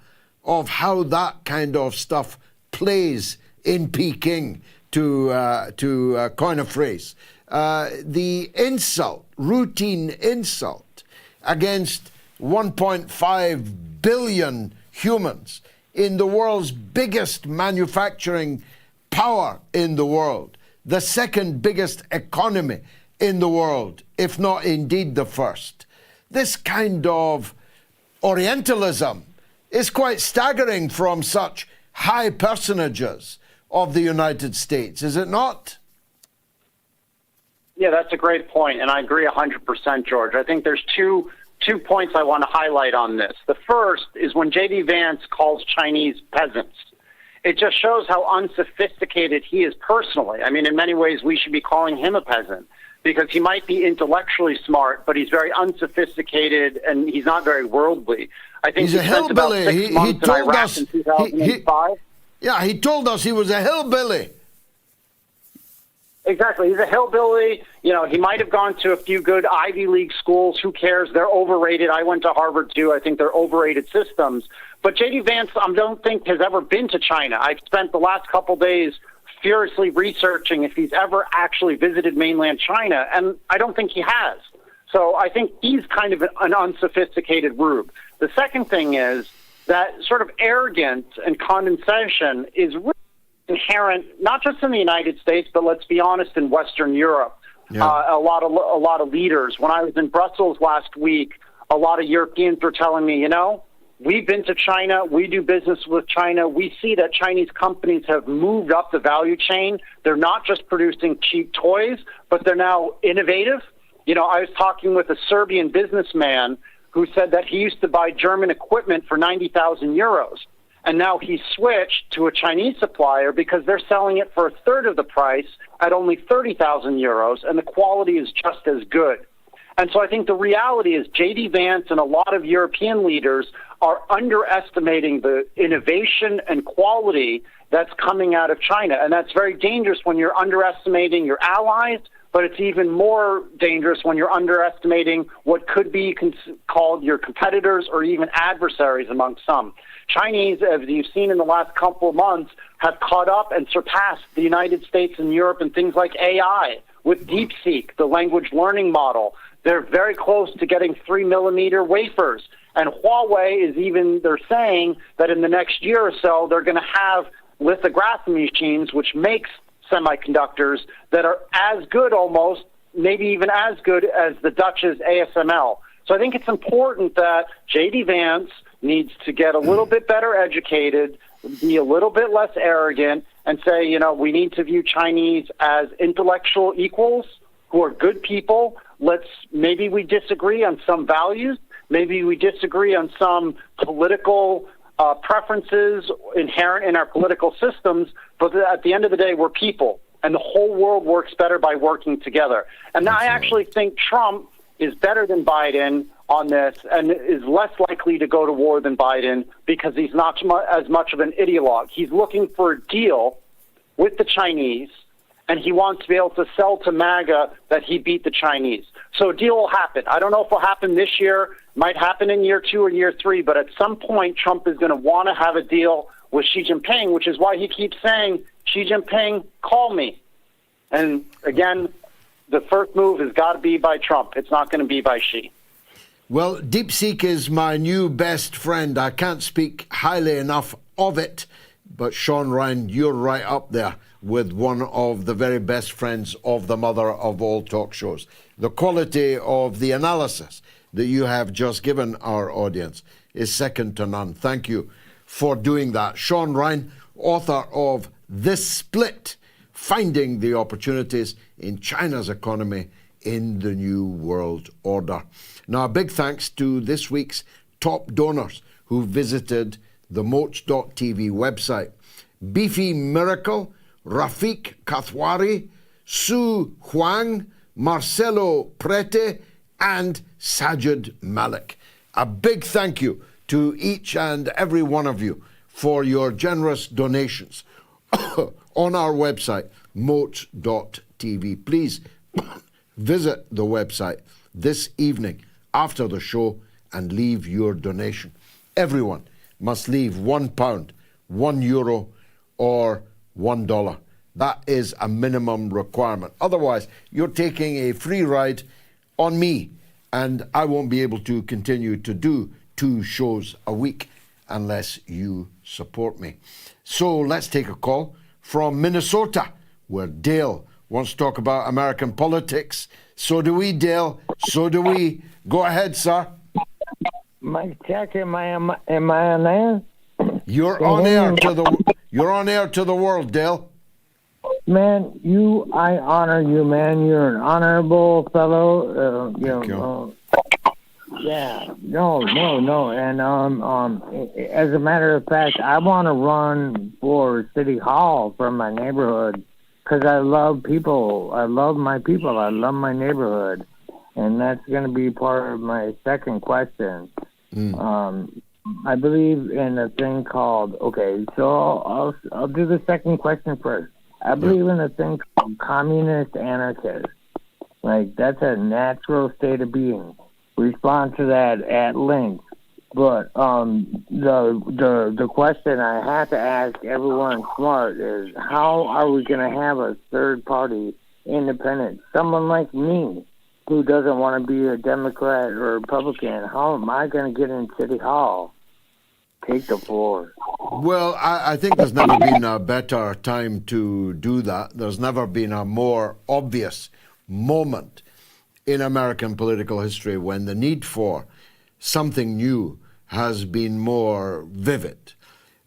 of how that kind of stuff plays in Peking, to coin a phrase. The insult, routine insult against 1.5 billion humans in the world's biggest manufacturing power in the world, the second biggest economy in the world, if not indeed the first. This kind of Orientalism is quite staggering from such high personages of the United States, is it not? Yeah, that's a great point, and I agree 100%, George. I think there's two points I want to highlight on this. The first is when J.D. Vance calls Chinese peasants. It just shows how unsophisticated he is personally. I mean, in many ways, we should be calling him a peasant because he might be intellectually smart, but he's very unsophisticated and he's not very worldly. I think he's a hillbilly. He told us in 2005. Yeah, he told us he was a hillbilly. Exactly. He's a hillbilly. You know, he might have gone to a few good Ivy League schools. Who cares? They're overrated. I went to Harvard, too. I think they're overrated systems. But J.D. Vance, I don't think, has ever been to China. I've spent the last couple days furiously researching if he's ever actually visited mainland China, and I don't think he has. So I think he's kind of an unsophisticated rube. The second thing is that sort of arrogance and condescension is really inherent, not just in the United States, but let's be honest, in Western Europe. Yeah. A lot of leaders. When I was in Brussels last week, a lot of Europeans were telling me, you know, we've been to China. We do business with China. We see that Chinese companies have moved up the value chain. They're not just producing cheap toys, but they're now innovative. You know, I was talking with a Serbian businessman who said that he used to buy German equipment for 90,000 euros. And now he's switched to a Chinese supplier because they're selling it for a third of the price at only 30,000 euros, and the quality is just as good. And so I think the reality is J.D. Vance and a lot of European leaders are underestimating the innovation and quality that's coming out of China. And that's very dangerous when you're underestimating your allies, but it's even more dangerous when you're underestimating what could be called your competitors or even adversaries among some. Chinese, as you've seen in the last couple of months, have caught up and surpassed the United States and Europe in things like AI, with DeepSeek, the language learning model. They're very close to getting 3mm wafers. And Huawei is even, they're saying that in the next year or so, they're going to have lithography machines, which makes semiconductors that are as good almost, maybe even as good as the Dutch's ASML. So I think it's important that J.D. Vance needs to get a little bit better educated, be a little bit less arrogant, and say, you know, we need to view Chinese as intellectual equals who are good people. Maybe we disagree on some values. Maybe we disagree on some political preferences inherent in our political systems, but at the end of the day, we're people, and the whole world works better by working together. And I actually think Trump is better than Biden on this and is less likely to go to war than Biden because he's not as much of an ideologue. He's looking for a deal with the Chinese, and he wants to be able to sell to MAGA that he beat the Chinese. So a deal will happen. I don't know if it will happen this year, might happen in year 2 or year 3, but at some point Trump is going to want to have a deal with Xi Jinping, which is why he keeps saying, Xi Jinping, call me. And again, the first move has got to be by Trump. It's not going to be by Xi. Well, DeepSeek is my new best friend. I can't speak highly enough of it, but Shaun Rein, you're right up there with one of the very best friends of the mother of all talk shows. The quality of the analysis that you have just given our audience is second to none. Thank you for doing that. Shaun Rein, author of This Split, Finding the Opportunities in China's Economy in the New World Order. Now, a big thanks to this week's top donors who visited the MOATS.tv website. Beefy Miracle, Rafiq Kathwari, Su Huang, Marcelo Prete, and Sajid Malik. A big thank you to each and every one of you for your generous donations on our website, MOATS.tv. Please visit the website this evening after the show and leave your donation. Everyone must leave £1, €1, or $1. That is a minimum requirement. Otherwise, you're taking a free ride on me, and I won't be able to continue to do 2 shows a week. unless you support me. So let's take a call from Minnesota, where Dale wants to talk about American politics. So do we, Dale. So do we. Go ahead, sir. Mike check, am I on air? You're on air to the world, Dale. Man, I honor you, man. You're an honorable fellow. Yeah, no. And as a matter of fact, I want to run for City Hall from my neighborhood because I love people. I love my people. I love my neighborhood, and that's going to be part of my second question. I believe in a thing called so I'll do the second question first. I believe in a thing called communist anarchist. Like, that's a natural state of being. Respond to that at length. But the question I have to ask everyone smart is, how are we going to have a third party independent? Someone like me who doesn't want to be a Democrat or Republican, how am I going to get in City Hall? Take the floor. Well, I think there's never been a better time to do that. There's never been a more obvious moment in American political history when the need for something new has been more vivid.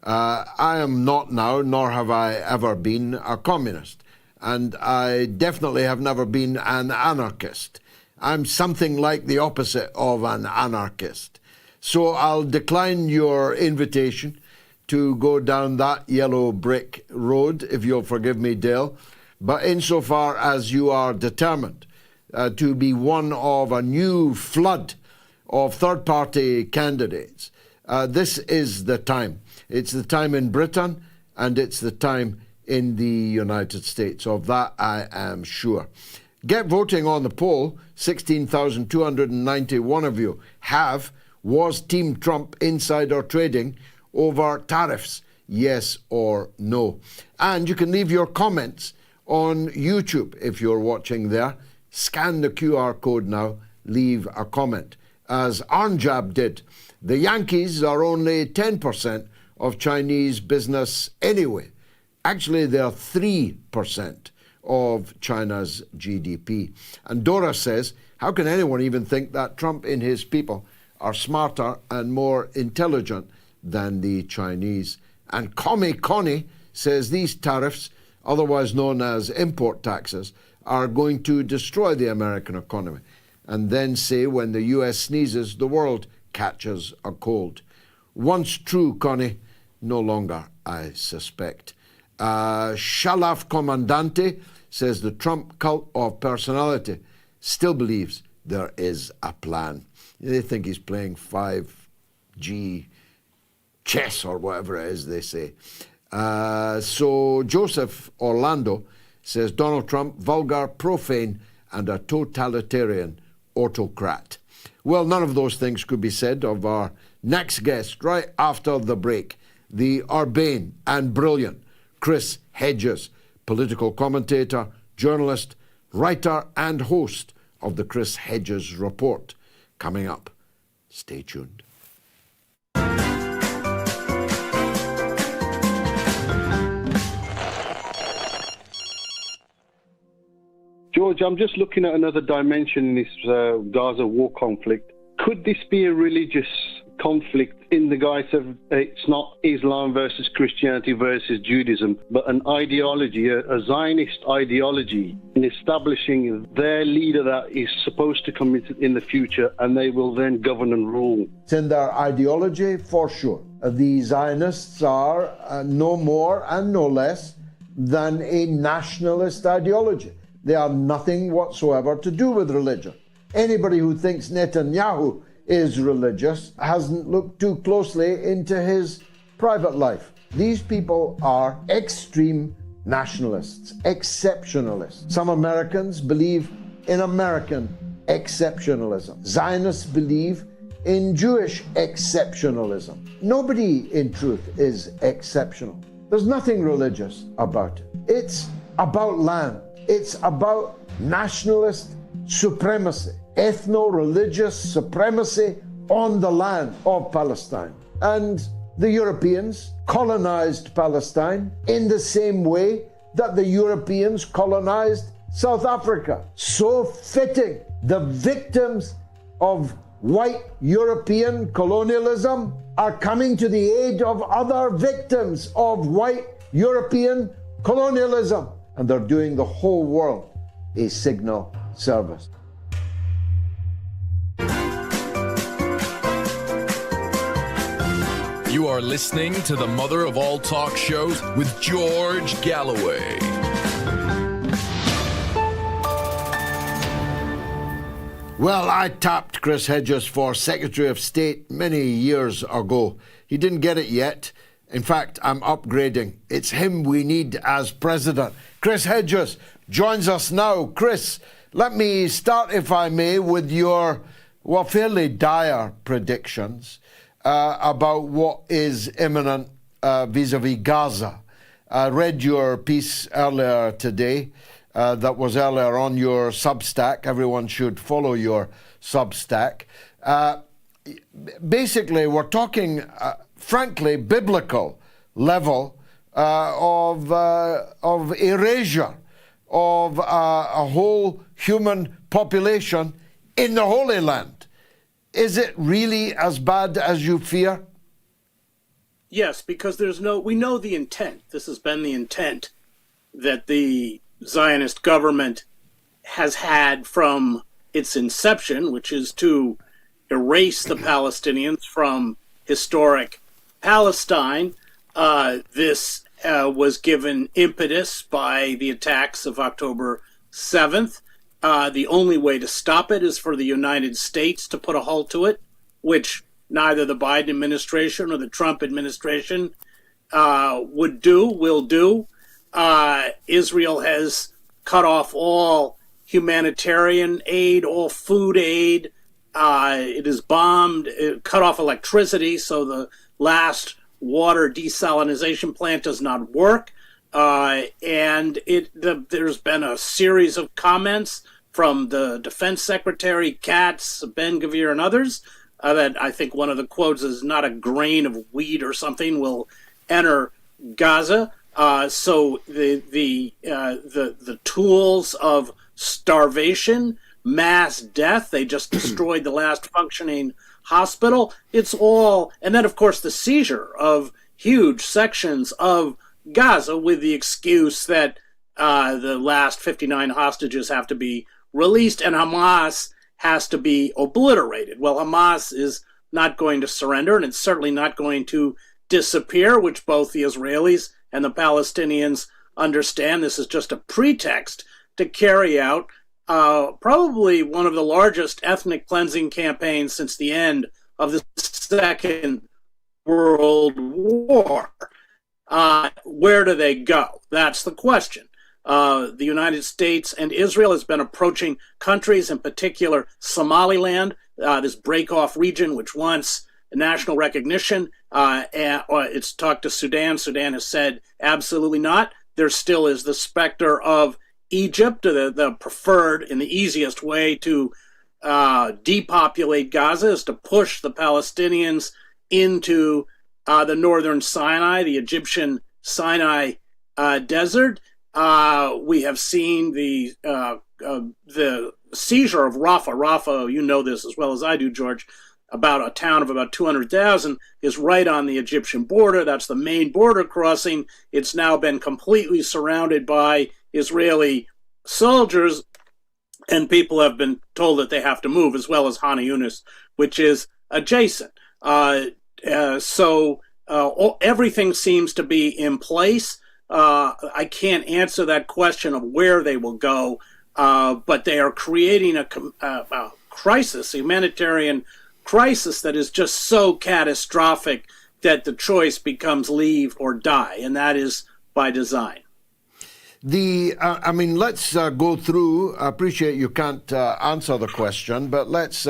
I am not now, nor have I ever been, a communist. And I definitely have never been an anarchist. I'm something like the opposite of an anarchist. So I'll decline your invitation to go down that yellow brick road, if you'll forgive me, Dale. But insofar as you are determined to be one of a new flood of third-party candidates, this is the time. It's the time in Britain, and it's the time in the United States. Of that, I am sure. Get voting on the poll. 16,291 of you have. Was Team Trump insider trading over tariffs? Yes or no? And you can leave your comments on YouTube if you're watching there. Scan the QR code now. Leave a comment. As Arnjab did, the Yankees are only 10% of Chinese business anyway. Actually, they're 3% of China's GDP. And Dora says, how can anyone even think that Trump and his people are smarter and more intelligent than the Chinese? And Commie Connie says these tariffs, otherwise known as import taxes, are going to destroy the American economy. And then say when the US sneezes, the world catches a cold. Once true, Connie, no longer, I suspect. Shalaf Comandante says the Trump cult of personality still believes there is a plan. They think he's playing 5G chess or whatever it is they say. So Joseph Orlando says Donald Trump, vulgar, profane, and a totalitarian autocrat. Well, none of those things could be said of our next guest right after the break, the urbane and brilliant Chris Hedges, political commentator, journalist, writer, and host of the Chris Hedges Report. Coming up. Stay tuned. George, I'm just looking at another dimension in this Gaza war conflict. Could this be a religious conflict in the guise of it's not Islam versus Christianity versus Judaism, but an ideology, a Zionist ideology in establishing their leader that is supposed to come in the future, and they will then govern and rule? It's in their ideology, for sure. The Zionists are no more and no less than a nationalist ideology. They have nothing whatsoever to do with religion. Anybody who thinks Netanyahu is religious hasn't looked too closely into his private life. These people are extreme nationalists, exceptionalists. Some Americans believe in American exceptionalism. Zionists believe in Jewish exceptionalism. Nobody, in truth, is exceptional. There's nothing religious about it. It's about land. It's about nationalist supremacy, ethno-religious supremacy on the land of Palestine. And the Europeans colonized Palestine in the same way that the Europeans colonized South Africa. So fitting. The victims of white European colonialism are coming to the aid of other victims of white European colonialism. And they're doing the whole world a signal service. You are listening to the mother of all talk shows with George Galloway. Well, I tapped Chris Hedges for Secretary of State many years ago. He didn't get it yet. In fact, I'm upgrading. It's him we need as president. Chris Hedges joins us now. Chris, let me start, if I may, with your, well, fairly dire predictions about what is imminent vis-a-vis Gaza. I read your piece earlier today. That was earlier on your Substack. Everyone should follow your Substack. Basically, we're talking, frankly, biblical level of erasure of a whole human population in the Holy Land. Is it really as bad as you fear? Yes, because we know the intent. This has been the intent that the Zionist government has had from its inception, which is to erase the Palestinians from historic Palestine. This was given impetus by the attacks of October 7th. The only way to stop it is for the United States to put a halt to it, which neither the Biden administration or the Trump administration will do. Israel has cut off all humanitarian aid, all food aid. It has bombed, cut off electricity, so the last water desalination plant does not work. And there's been a series of comments from the Defense Secretary, Katz, Ben-Gvir, and others, that I think one of the quotes is, "Not a grain of wheat or something will enter Gaza." So the tools of starvation, mass death, they just destroyed the last functioning hospital. It's all, and then of course the seizure of huge sections of Gaza with the excuse that the last 59 hostages have to be released and Hamas has to be obliterated. Well, Hamas is not going to surrender, and it's certainly not going to disappear, which both the Israelis and the Palestinians understand. This is just a pretext to carry out probably one of the largest ethnic cleansing campaigns since the end of the Second World War. Where do they go? That's the question. The United States and Israel has been approaching countries, in particular Somaliland, this break-off region which wants national recognition. It's talked to Sudan. Sudan has said absolutely not. There still is the specter of Egypt, the preferred and the easiest way to depopulate Gaza is to push the Palestinians into the northern Sinai, the Egyptian Sinai desert. We have seen the seizure of Rafah. Rafah, you know this as well as I do, George, about a town of about 200,000, is right on the Egyptian border. That's the main border crossing. It's now been completely surrounded by Israeli soldiers, and people have been told that they have to move, as well as Han Yunis, which is adjacent. So everything seems to be in place. I can't answer that question of where they will go, but they are creating a crisis, a humanitarian crisis that is just so catastrophic that the choice becomes leave or die, and that is by design. Let's go through. I appreciate you can't answer the question, but let's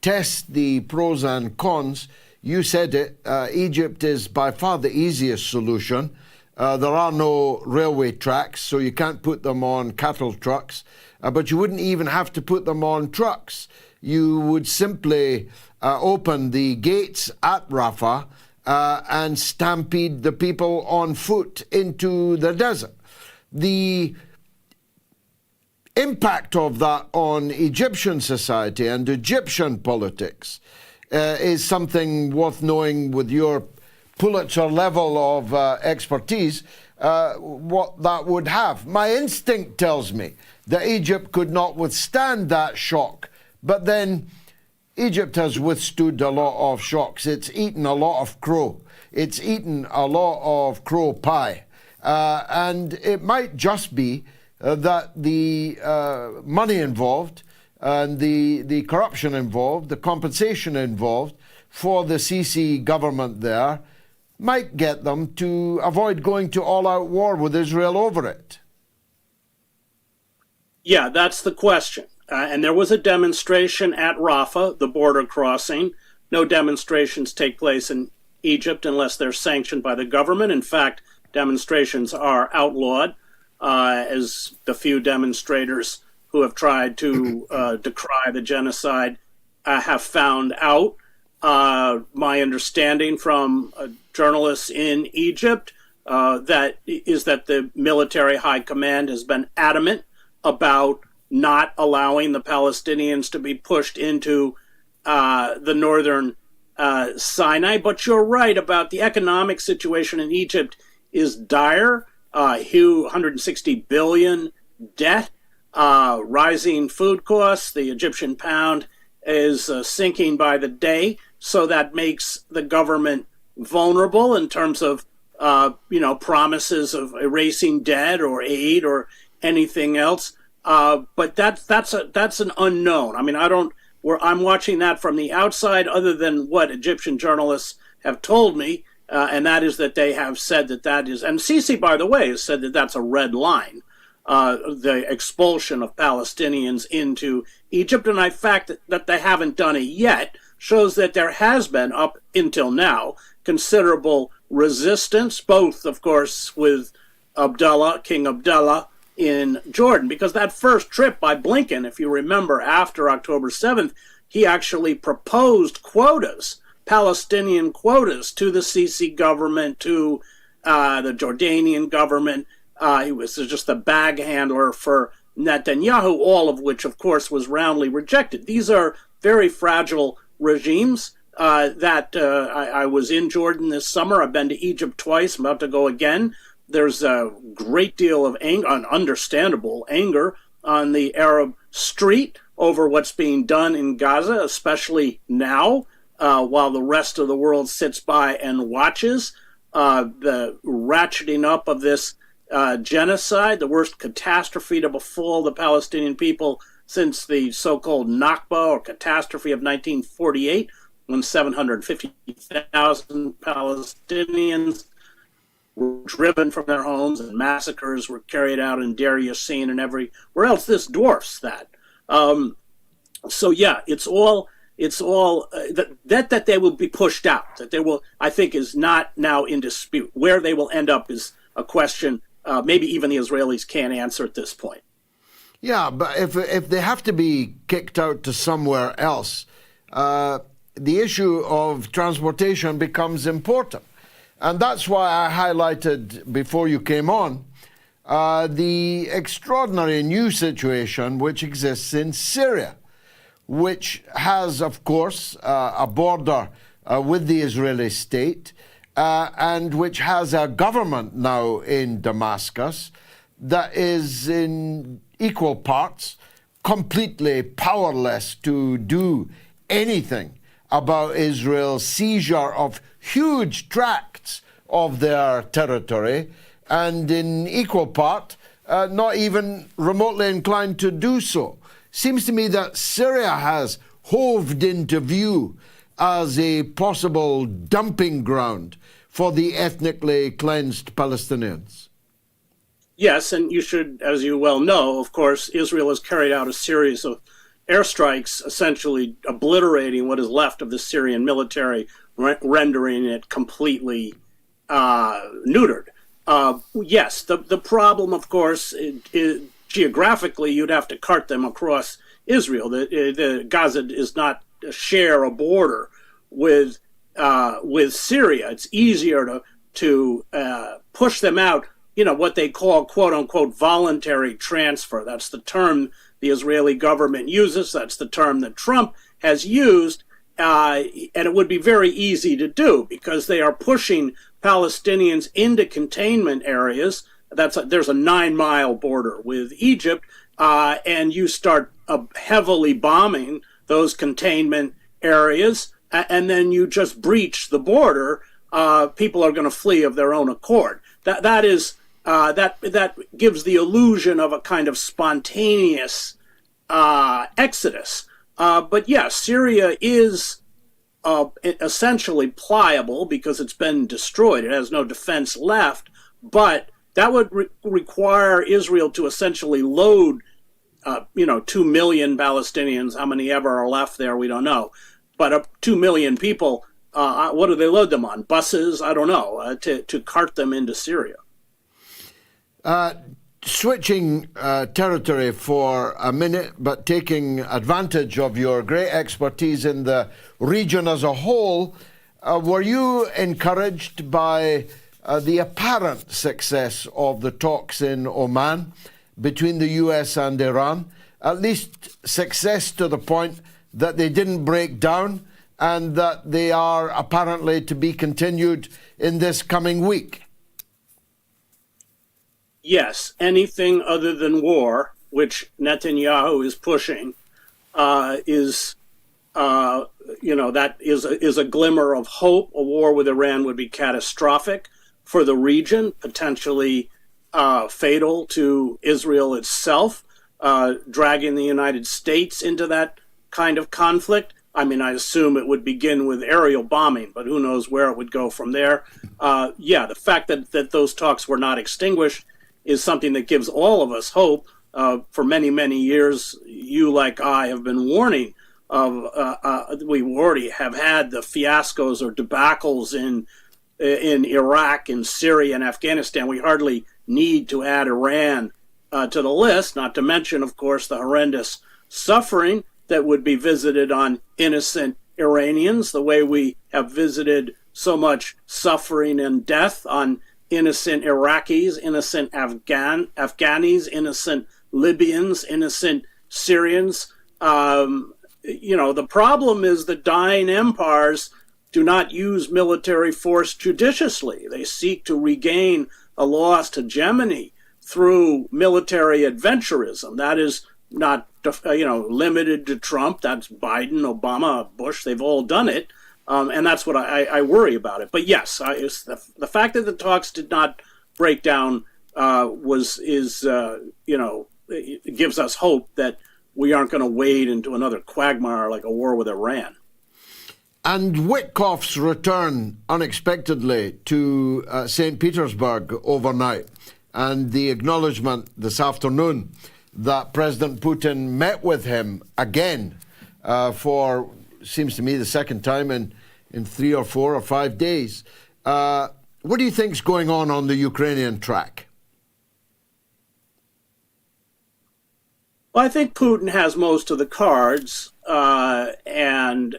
test the pros and cons. You said it. Egypt is by far the easiest solution. There are no railway tracks, so you can't put them on cattle trucks. But you wouldn't even have to put them on trucks. You would simply open the gates at Rafah and stampede the people on foot into the desert. The impact of that on Egyptian society and Egyptian politics is something worth knowing with your Pulitzer level of expertise, what that would have. My instinct tells me that Egypt could not withstand that shock, but then Egypt has withstood a lot of shocks. It's eaten a lot of crow. It's eaten a lot of crow pie. And it might just be that the money involved and the corruption involved, the compensation involved for the Sisi government there might get them to avoid going to all-out war with Israel over it. Yeah, that's the question. And there was a demonstration at Rafah, the border crossing. No demonstrations take place in Egypt unless they're sanctioned by the government. In fact, demonstrations are outlawed, as the few demonstrators who have tried to decry the genocide have found out. My understanding from journalists in Egypt that the military high command has been adamant about not allowing the Palestinians to be pushed into the northern Sinai. But you're right about the economic situation in Egypt is dire. Huge 160 billion debt, rising food costs. The Egyptian pound is sinking by the day, so that makes the government vulnerable in terms of promises of erasing debt or aid or anything else. But that's an unknown. I mean, I'm watching that from the outside, other than what Egyptian journalists have told me, and that is that they have said that is, and Sisi, by the way, has said that that's a red line, the expulsion of Palestinians into Egypt. And the fact that they haven't done it yet shows that there has been, up until now, considerable resistance, both, of course, with King Abdullah in Jordan, because that first trip by Blinken, if you remember, after October 7th, he actually proposed quotas, Palestinian quotas, to the Sisi government, to the Jordanian government. He was just a bag handler for Netanyahu, all of which, of course, was roundly rejected. These are very fragile regimes. I was in Jordan this summer. I've been to Egypt twice. I'm about to go again. There's a great deal of anger, understandable anger, on the Arab street over what's being done in Gaza, especially now, while the rest of the world sits by and watches. The ratcheting up of this genocide, the worst catastrophe to befall the Palestinian people since the so-called Nakba, or catastrophe, of 1948, when 750,000 Palestinians were driven from their homes and massacres were carried out in Deir Yassin and everywhere else. This dwarfs that. So yeah, it's all that they will be pushed out. That they will, I think, is not now in dispute. Where they will end up is a question maybe even the Israelis can't answer at this point. Yeah, but if they have to be kicked out to somewhere else, the issue of transportation becomes important. And that's why I highlighted, before you came on, the extraordinary new situation which exists in Syria, which has, of course, a border with the Israeli state, and which has a government now in Damascus that is in equal parts completely powerless to do anything about Israel's seizure of huge tracts of their territory, and in equal part not even remotely inclined to do so. Seems to me that Syria has hoved into view as a possible dumping ground for the ethnically cleansed Palestinians. Yes, and you should, as you well know, of course, Israel has carried out a series of airstrikes, essentially obliterating what is left of the Syrian military, rendering it completely neutered. Yes, the problem, of course, is geographically, you'd have to cart them across Israel. The Gaza does not share a border with with Syria. It's easier to push them out, what they call, quote unquote, voluntary transfer. That's the term the Israeli government uses. That's the term that Trump has used. And it would be very easy to do because they are pushing Palestinians into containment areas. There's a 9-mile border with Egypt, and you start heavily bombing those containment areas, and then you just breach the border. People are going to flee of their own accord. That gives the illusion of a kind of spontaneous exodus. But yes, Syria is essentially pliable because it's been destroyed. It has no defense left, but that would require Israel to essentially load, 2 million Palestinians. How many ever are left there, we don't know. But 2 million people, what do they load them on? Buses? I don't know, to cart them into Syria. Switching territory for a minute, but taking advantage of your great expertise in the region as a whole, were you encouraged by the apparent success of the talks in Oman between the US and Iran? At least success to the point that they didn't break down and that they are apparently to be continued in this coming week. Yes, anything other than war, which Netanyahu is pushing, that is a glimmer of hope. A war with Iran would be catastrophic for the region, potentially fatal to Israel itself, dragging the United States into that kind of conflict. I mean, I assume it would begin with aerial bombing, but who knows where it would go from there. The fact that those talks were not extinguished is something that gives all of us hope. For many, many years, you, like I, have been warning of, we already have had the fiascos or debacles in Iraq, in Syria, and Afghanistan. We hardly need to add Iran to the list, not to mention, of course, the horrendous suffering that would be visited on innocent Iranians, the way we have visited so much suffering and death on innocent Iraqis, innocent Afghanis, innocent Libyans, innocent Syrians. The problem is that dying empires do not use military force judiciously. They seek to regain a lost hegemony through military adventurism. That is not, limited to Trump. That's Biden, Obama, Bush. They've all done it. And that's what I worry about it. But yes, the fact that the talks did not break down it gives us hope that we aren't going to wade into another quagmire like a war with Iran. And Witkoff's return unexpectedly to St. Petersburg overnight, and the acknowledgement this afternoon that President Putin met with him again for, seems to me, the second time in 3 or 4 or 5 days. What do you think is going on the Ukrainian track? Well, I think Putin has most of the cards, and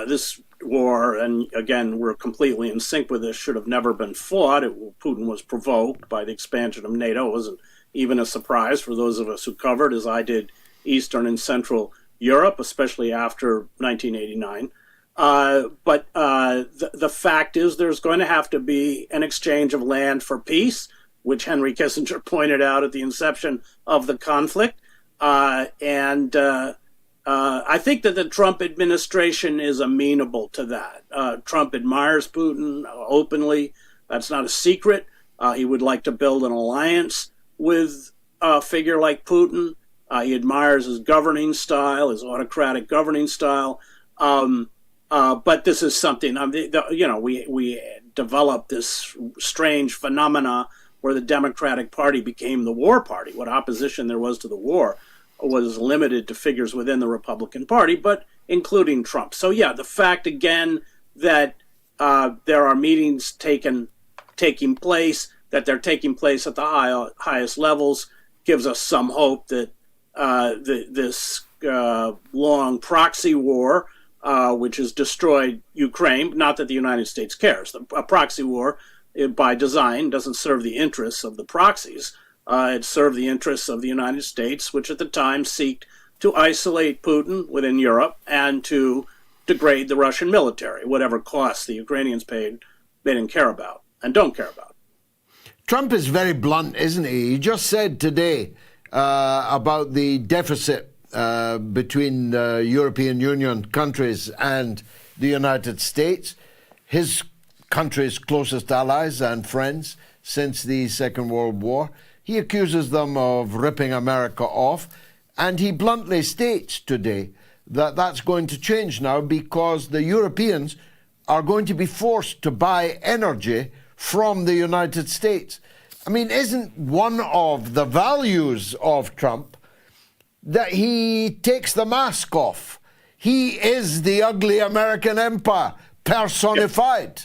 this war, and again, we're completely in sync with this, should have never been fought. Putin was provoked by the expansion of NATO. It wasn't even a surprise for those of us who covered, as I did, Eastern and Central Europe, especially after 1989. But the fact is there's going to have to be an exchange of land for peace, which Henry Kissinger pointed out at the inception of the conflict. I think that the Trump administration is amenable to that. Trump admires Putin openly. That's not a secret. He would like to build an alliance with a figure like Putin. He admires his governing style, his autocratic governing style. But this is something, we developed this strange phenomena where the Democratic Party became the war party. What opposition there was to the war was limited to figures within the Republican Party, but including Trump. So yeah, the fact again that there are meetings taking place, that they're taking place at the highest levels, gives us some hope that this long proxy war which has destroyed Ukraine. Not that the United States cares. A proxy war, by design, doesn't serve the interests of the proxies. It served the interests of the United States, which at the time sought to isolate Putin within Europe and to degrade the Russian military, whatever costs the Ukrainians paid, they didn't care about and don't care about. Trump is very blunt, isn't he? He just said today about the deficit between European Union countries and the United States, his country's closest allies and friends since the Second World War. He accuses them of ripping America off, and he bluntly states today that that's going to change now because the Europeans are going to be forced to buy energy from the United States. I mean, isn't one of the values of Trump that he takes the mask off? He is the ugly American empire personified.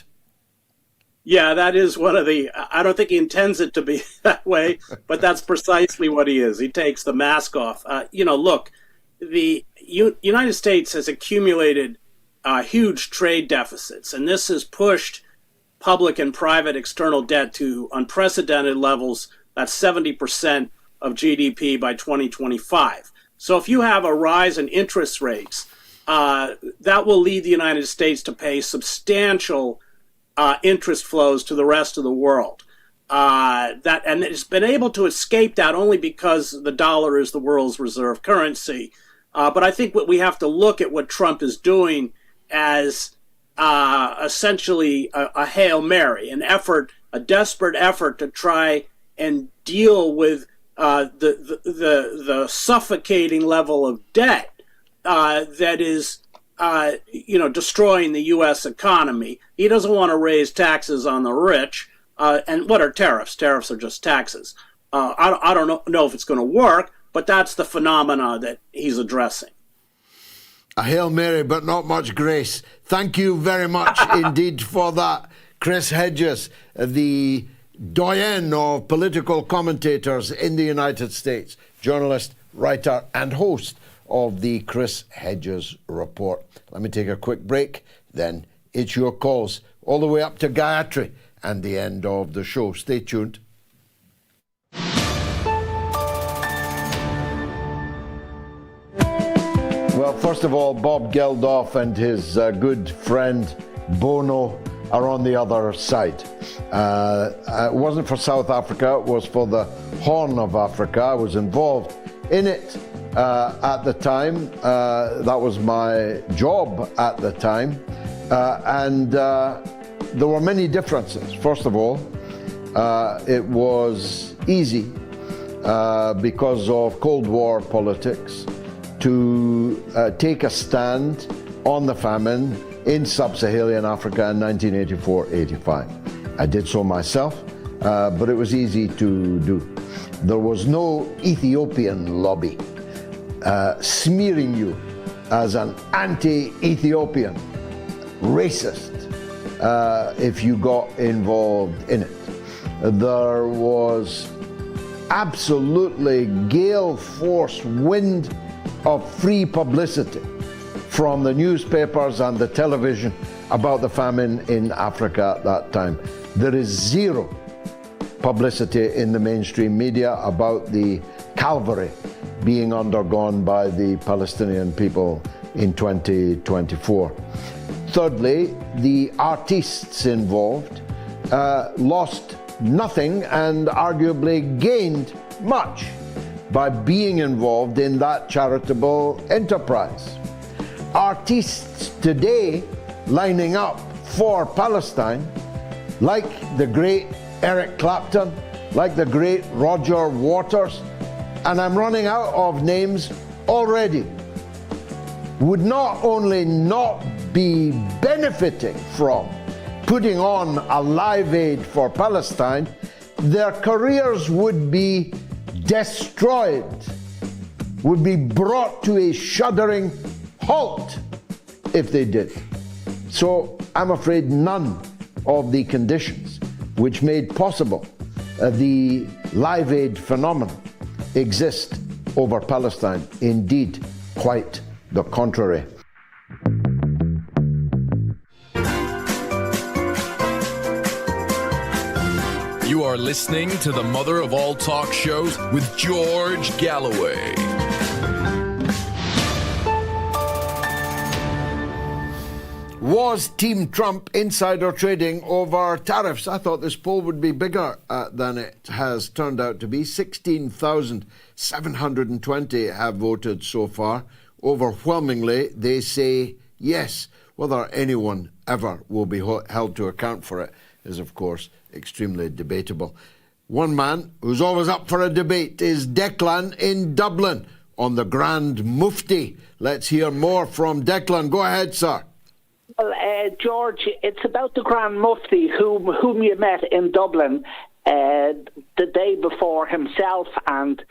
Yeah, that is one of the, I don't think he intends it to be that way, but that's precisely what he is. He takes the mask off. Look, the United States has accumulated huge trade deficits, and this has pushed public and private external debt to unprecedented levels. That's 70% of GDP by 2025. So if you have a rise in interest rates, that will lead the United States to pay substantial interest flows to the rest of the world. And it's been able to escape that only because the dollar is the world's reserve currency. But I think what we have to look at what Trump is doing as essentially a Hail Mary, a desperate effort to try and deal with the suffocating level of debt that is destroying the U.S. economy. He doesn't want to raise taxes on the rich. And what are tariffs? Tariffs are just taxes. I don't know if it's going to work, but that's the phenomena that he's addressing. A Hail Mary, but not much grace. Thank you very much indeed for that, Chris Hedges, the doyen of political commentators in the United States, journalist, writer, and host of the Chris Hedges Report. Let me take a quick break, then it's your calls, all the way up to Gayatri and the end of the show. Stay tuned. Well, first of all, Bob Geldof and his good friend Bono are on the other side. It wasn't for South Africa, it was for the Horn of Africa. I was involved in it at the time. That was my job at the time. And there were many differences. First of all, it was easy because of Cold War politics to take a stand on the famine in sub-Saharan Africa in 1984-85. I did so myself, but it was easy to do. There was no Ethiopian lobby smearing you as an anti-Ethiopian racist if you got involved in it. There was absolutely gale force wind of free publicity from the newspapers and the television about the famine in Africa at that time. There is zero publicity in the mainstream media about the calvary being undergone by the Palestinian people in 2024. Thirdly, the artists involved lost nothing and arguably gained much by being involved in that charitable enterprise. Artists today lining up for Palestine, like the great Eric Clapton, like the great Roger Waters, and I'm running out of names already, would not only not be benefiting from putting on a Live Aid for Palestine, their careers would be destroyed, would be brought to a shuddering halt if they did. So I'm afraid none of the conditions which made possible the Live Aid phenomenon exist over Palestine. Indeed, quite the contrary. You are listening to the mother of all talk shows with George Galloway. Was Team Trump insider trading over tariffs? I thought this poll would be bigger than it has turned out to be. 16,720 have voted so far. Overwhelmingly, they say yes. Whether anyone ever will be held to account for it is, of course, extremely debatable. One man who's always up for a debate is Declan in Dublin on the Grand Mufti. Let's hear more from Declan. Go ahead, sir. Well, George, it's about the Grand Mufti whom you met in Dublin the day before himself and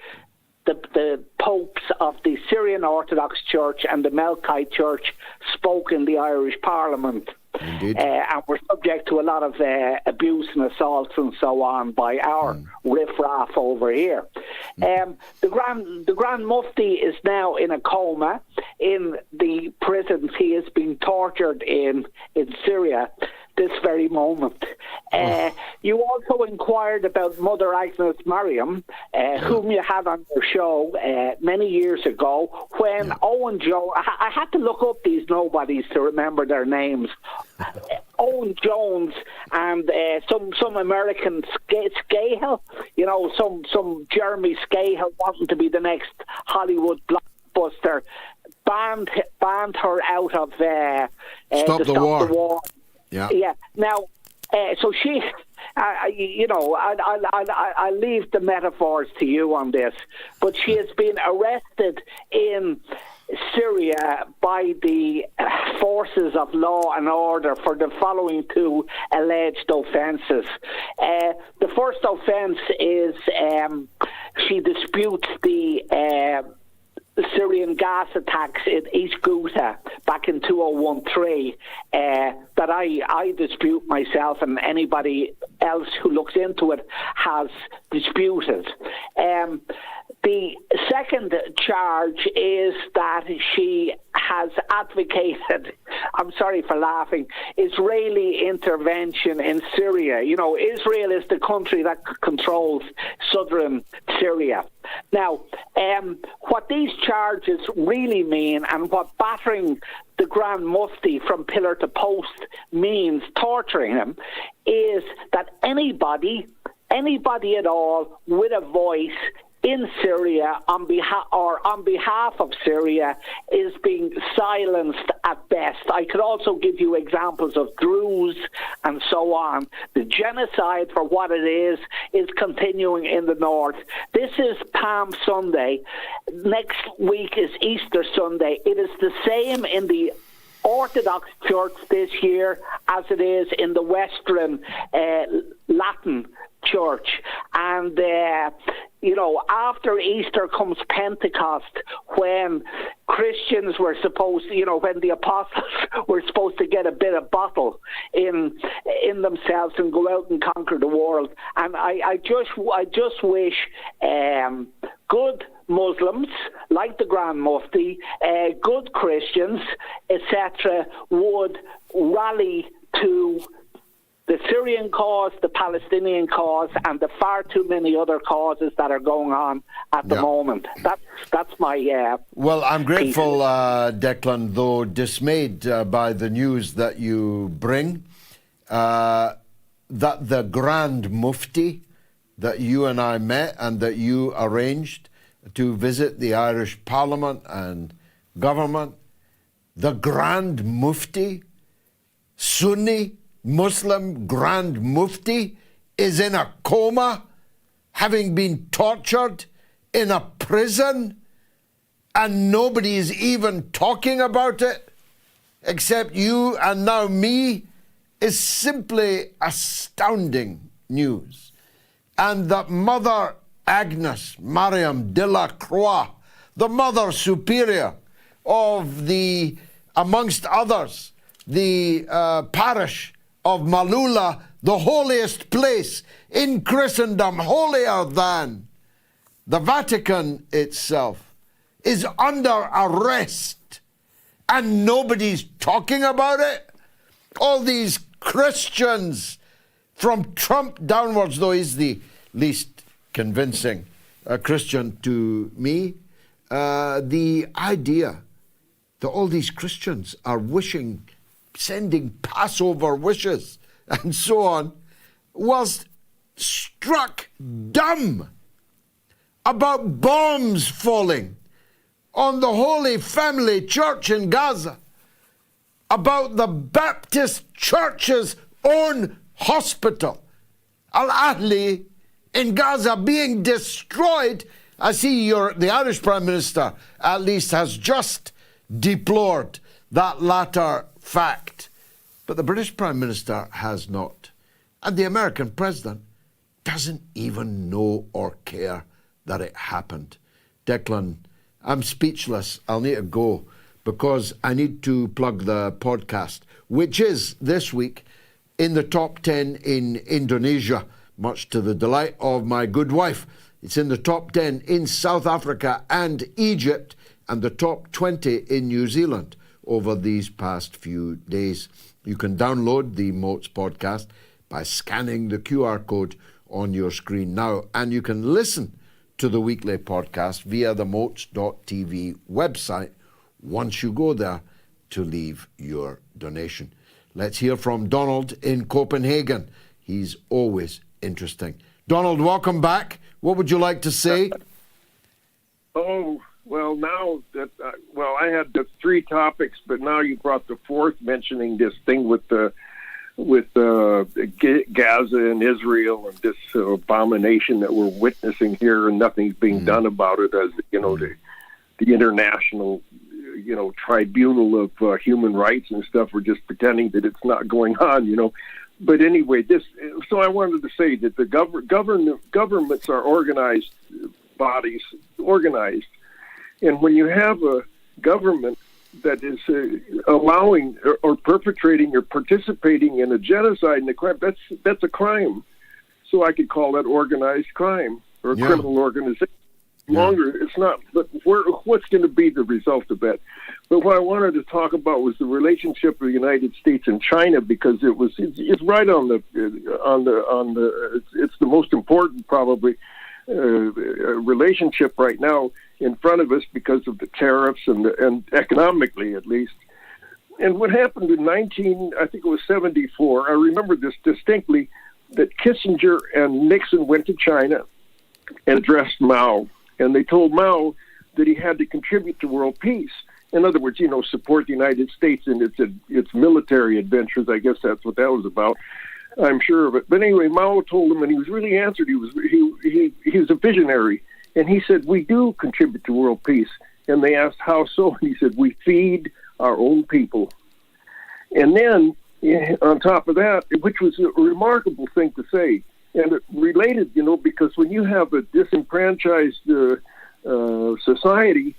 the popes of the Syrian Orthodox Church and the Melkite Church spoke in the Irish Parliament. Indeed. And were subject to a lot of abuse and assaults and so on by our riffraff over here. The Grand Mufti is now in a coma in the prisons he is being tortured in Syria this very moment. You also inquired about Mother Agnes Mariam, whom you had on your show many years ago when Owen Jones, I had to look up these nobodies to remember their names. Owen Jones and some American Scahill, some Jeremy Scahill wanting to be the next Hollywood blockbuster, banned her out of Stop the War. Yeah. Now, so she, I'll leave the metaphors to you on this, but she has been arrested in Syria by the forces of law and order for the following two alleged offences. The first offence is she disputes the Syrian gas attacks in East Ghouta back in 2013 that I dispute myself and anybody else who looks into it has disputed. The second charge is that she has advocated, I'm sorry for laughing, Israeli intervention in Syria. Israel is the country that controls southern Syria. Now, what these charges really mean and what battering the Grand Mufti from pillar to post means, torturing him, is that anybody at all with a voice in Syria on behalf of Syria is being silenced at best. I could also give you examples of Druze and so on. The genocide, for what it is continuing in the north. This is Palm Sunday. Next week is Easter Sunday. It is the same in the Orthodox Church this year as it is in the Western Latin Church. And after Easter comes Pentecost, when Christians were supposed, when the apostles were supposed to get a bit of bottle in themselves and go out and conquer the world. And I just wish good Muslims, like the Grand Mufti, good Christians, etc., would rally to the Syrian cause, the Palestinian cause, and the far too many other causes that are going on at the moment. That's my Well, I'm grateful, Declan, though dismayed by the news that you bring, that the Grand Mufti that you and I met and that you arranged to visit the Irish Parliament and government, the Grand Mufti, Sunni Muslim Grand Mufti, is in a coma, having been tortured in a prison, and nobody is even talking about it except you and now me, is simply astounding news. And that Mother Agnes Mariam de la Croix, the Mother Superior of the, amongst others, the parish of Malula, the holiest place in Christendom, holier than the Vatican itself, is under arrest and nobody's talking about it. All these Christians From Trump downwards, though he's the least convincing Christian to me, the idea that all these Christians are sending Passover wishes and so on, was struck dumb about bombs falling on the Holy Family Church in Gaza, about the Baptist Church's own hospital, alahli in Gaza, being destroyed. I see the Irish Prime Minister at least has just deplored that latter fact. But the British Prime Minister has not. And the American President doesn't even know or care that it happened. Declan, I'm speechless. I'll need to go because I need to plug the podcast, which is this week in the top 10 in Indonesia, much to the delight of my good wife. It's in the top 10 in South Africa and Egypt, and the top 20 in New Zealand over these past few days. You can download the MOATS podcast by scanning the QR code on your screen now, and you can listen to the weekly podcast via the moats.tv website once you go there to leave your donation. Let's hear from Donald in Copenhagen. He's always interesting. Donald, welcome back. What would you like to say? Oh, well, now that, I had the three topics, but now you brought the fourth, mentioning this thing with Gaza and Israel and this abomination that we're witnessing here, and nothing's being done about it, as the international tribunal of human rights and stuff are just pretending that it's not going on, But anyway, so I wanted to say that the governments are organized bodies, and when you have a government that is allowing or perpetrating or participating in a genocide and a crime, that's a crime. So I could call that organized crime or a criminal organization. Longer, it's not. But what's going to be the result of that? But what I wanted to talk about was the relationship of the United States and China, because it's right on the it's the most important probably relationship right now in front of us because of the tariffs and economically at least. And what happened in 1974, I remember this distinctly, that Kissinger and Nixon went to China and addressed Mao. And they told Mao that he had to contribute to world peace. In other words, support the United States in its military adventures. I guess that's what that was about. I'm sure of it. But anyway, Mao told him, and he was really answered. He was a visionary, and he said, "We do contribute to world peace." And they asked, "How so?" And he said, "We feed our own people." And then, on top of that, which was a remarkable thing to say. And it related, because when you have a disenfranchised society,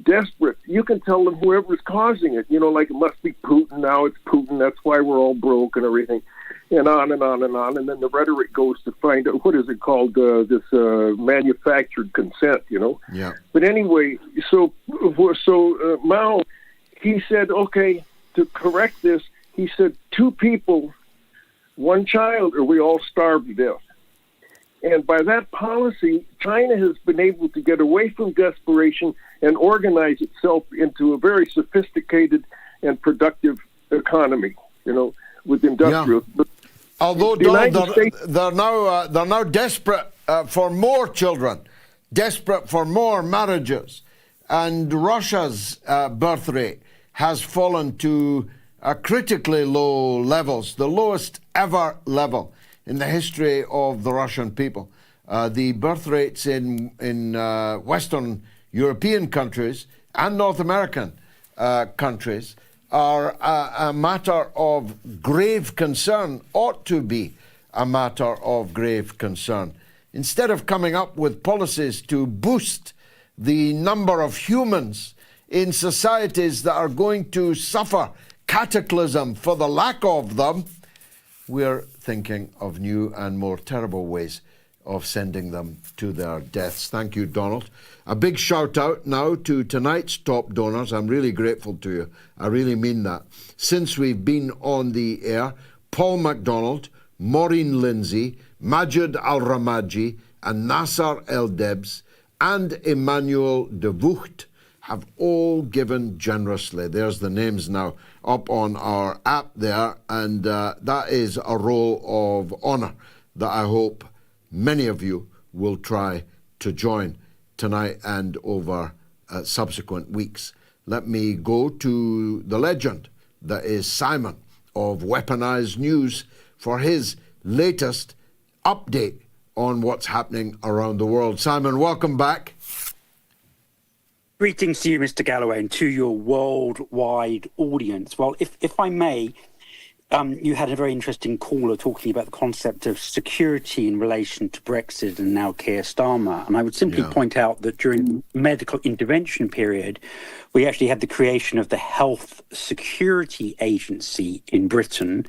desperate, you can tell them whoever's causing it, like it must be Putin, now it's Putin, that's why we're all broke and everything, and on and on and on. And then the rhetoric goes to find out, what is it called, this manufactured consent, Yeah. But anyway, so Mao, he said, okay, to correct this, he said, 2 people, 1 child, or we all starve to death. And by that policy, China has been able to get away from desperation and organize itself into a very sophisticated and productive economy, with industrial. Yeah. Although, Donald, they're now desperate for more children, desperate for more marriages. And Russia's birth rate has fallen to critically low levels, the lowest ever level in the history of the Russian people. The birth rates in Western European countries and North American countries are a matter of grave concern, ought to be a matter of grave concern. Instead of coming up with policies to boost the number of humans in societies that are going to suffer cataclysm for the lack of them, we're thinking of new and more terrible ways of sending them to their deaths. Thank you, Donald. A big shout out now to tonight's top donors. I'm really grateful to you. I really mean that. Since we've been on the air, Paul MacDonald, Maureen Lindsay, Majid Al-Ramaji, and Nasser El-Debs, and Emmanuel de Vught have all given generously. There's the names now up on our app there, and that is a roll of honour that I hope many of you will try to join tonight and over subsequent weeks. Let me go to the legend that is Simon of Weaponized News for his latest update on what's happening around the world. Simon, welcome back. Greetings to you, Mr. Galloway, and to your worldwide audience. Well, if I may, you had a very interesting caller talking about the concept of security in relation to Brexit and now Keir Starmer. And I would simply point out that during the medical intervention period, we actually had the creation of the Health Security Agency in Britain.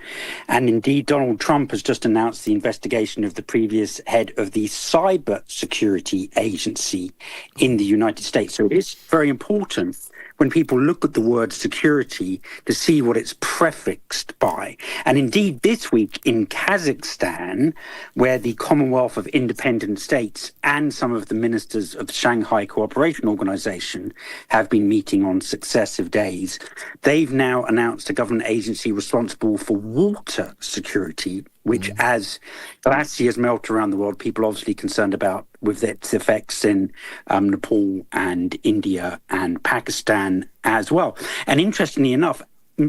And indeed, Donald Trump has just announced the investigation of the previous head of the Cyber Security Agency in the United States. So it is very important when people look at the word security to see what it's prefixed by. And indeed, this week in Kazakhstan, where the Commonwealth of Independent States and some of the ministers of the Shanghai Cooperation Organization have been meeting on successive days, they've now announced a government agency responsible for water security, which, as glaciers melt around the world, people are obviously concerned about with its effects in Nepal and India and Pakistan as well. And interestingly enough,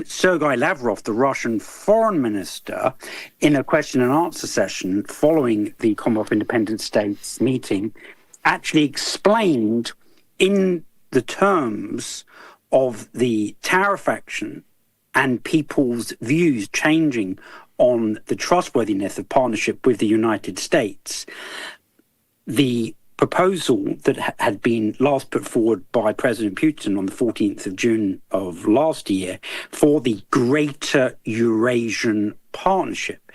Sergei Lavrov, the Russian foreign minister, in a question and answer session following the Commonwealth of Independent States meeting, actually explained in the terms of the tariff action and people's views changing on the trustworthiness of partnership with the United States, the proposal that had been last put forward by President Putin on the 14th of June of last year for the Greater Eurasian Partnership,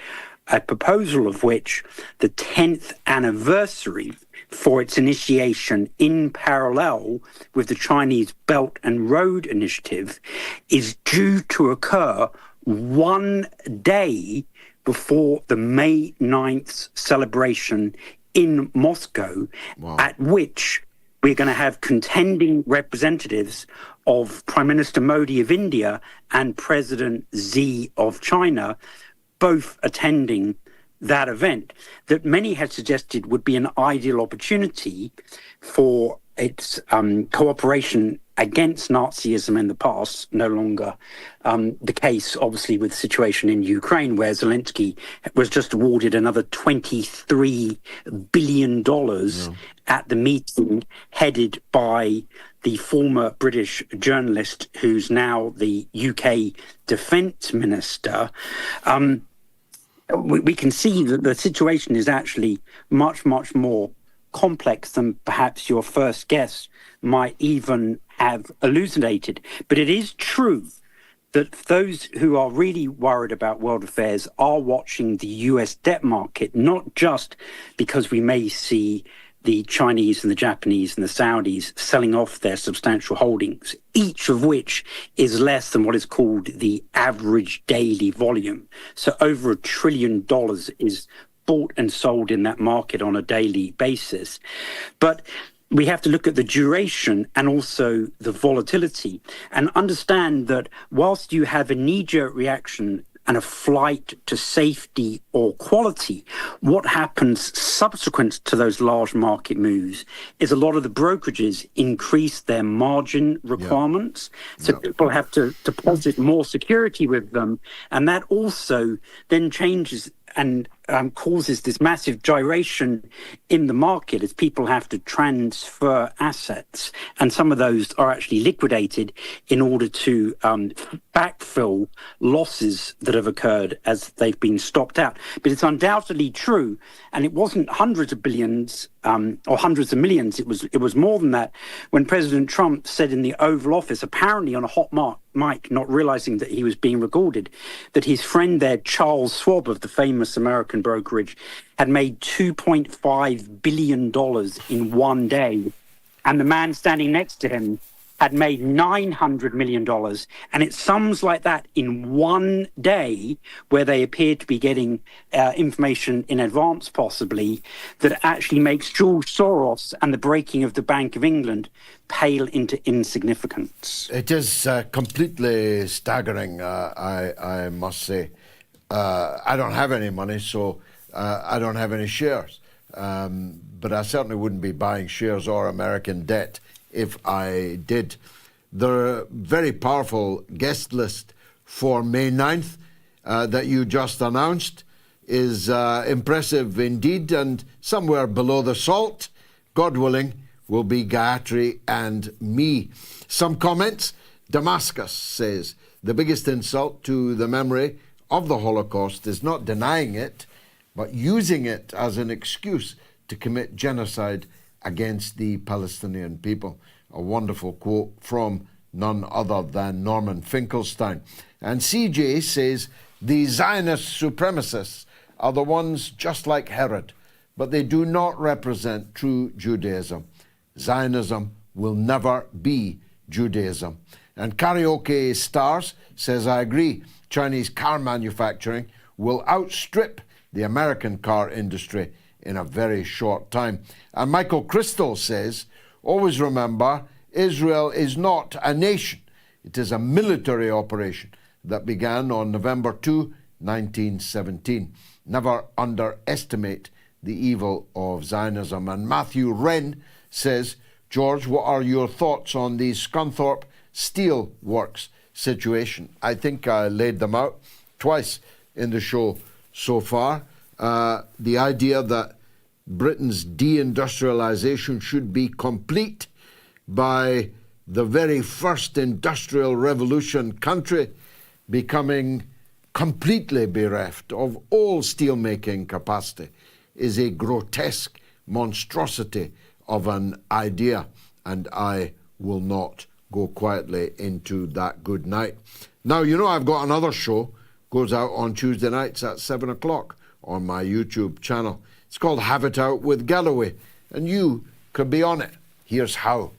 a proposal of which the 10th anniversary for its initiation in parallel with the Chinese Belt and Road Initiative is due to occur 1 day before the May 9th celebration in Moscow, at which we're going to have contending representatives of Prime Minister Modi of India and President Xi of China, both attending that event, that many had suggested would be an ideal opportunity for its cooperation against Nazism in the past, no longer the case, obviously, with the situation in Ukraine, where Zelensky was just awarded another $23 billion at the meeting headed by the former British journalist who's now the UK Defence Minister. We can see that the situation is actually much, much more complex than perhaps your first guess might even have elucidated. But it is true that those who are really worried about world affairs are watching the US debt market, not just because we may see the Chinese and the Japanese and the Saudis selling off their substantial holdings, each of which is less than what is called the average daily volume. So over $1 trillion is bought and sold in that market on a daily basis. But we have to look at the duration and also the volatility and understand that whilst you have a knee-jerk reaction and a flight to safety or quality, what happens subsequent to those large market moves is a lot of the brokerages increase their margin requirements. So people have to deposit more security with them. And that also then changes and causes this massive gyration in the market as people have to transfer assets. And some of those are actually liquidated in order to backfill losses that have occurred as they've been stopped out. But it's undoubtedly true, and it wasn't hundreds of billions or hundreds of millions. It was more than that when President Trump said in the Oval Office, apparently on a hot mic, not realizing that he was being recorded, that his friend there, Charles Schwab of the famous American brokerage, had made $2.5 billion in one day. And the man standing next to him had made $900 million. And it's sums like that in one day where they appear to be getting information in advance, possibly, that actually makes George Soros and the breaking of the Bank of England pale into insignificance. It is completely staggering, I must say. I don't have any money, so I don't have any shares. But I certainly wouldn't be buying shares or American debt if I did. The very powerful guest list for May 9th that you just announced is impressive indeed, and somewhere below the salt, God willing, will be Gayatri and me. Some comments. Damascus says, the biggest insult to the memory of the Holocaust is not denying it, but using it as an excuse to commit genocide against the Palestinian people. A wonderful quote from none other than Norman Finkelstein. And CJ says, the Zionist supremacists are the ones just like Herod, but they do not represent true Judaism. Zionism will never be Judaism. And Karaoke Stars says, I agree, Chinese car manufacturing will outstrip the American car industry in a very short time. And Michael Crystal says, always remember, Israel is not a nation. It is a military operation that began on November 2, 1917. Never underestimate the evil of Zionism. And Matthew Wren says, George, what are your thoughts on the Scunthorpe Steel Works situation? I think I laid them out twice in the show so far. The idea that Britain's deindustrialization should be complete by the very first industrial revolution country becoming completely bereft of all steelmaking capacity is a grotesque monstrosity of an idea, and I will not go quietly into that good night. Now, you know I've got another show, goes out on Tuesday nights at 7 o'clock on my YouTube channel. It's called Have It Out with Galloway, and you could be on it. Here's how.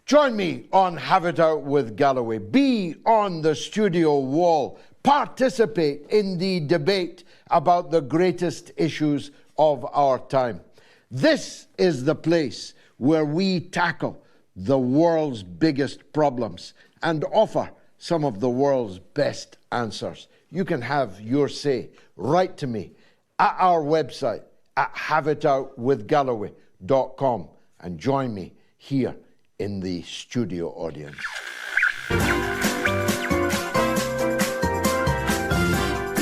Join me on Have It Out with Galloway. Be on the studio wall. Participate in the debate about the greatest issues of our time. This is the place where we tackle the world's biggest problems and offer some of the world's best answers. You can have your say. Write to me at our website at haveitoutwithgalloway.com and join me here in the studio audience.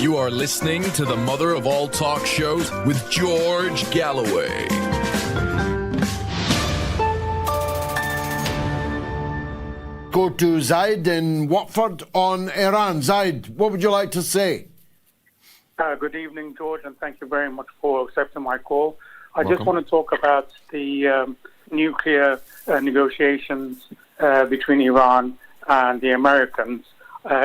You are listening to the mother of all talk shows with George Galloway. Go to Zaid in Watford on Iran. Zaid, what would you like to say? Good evening, George, and thank you very much for accepting my call. I just want to talk about the nuclear negotiations between Iran and the Americans.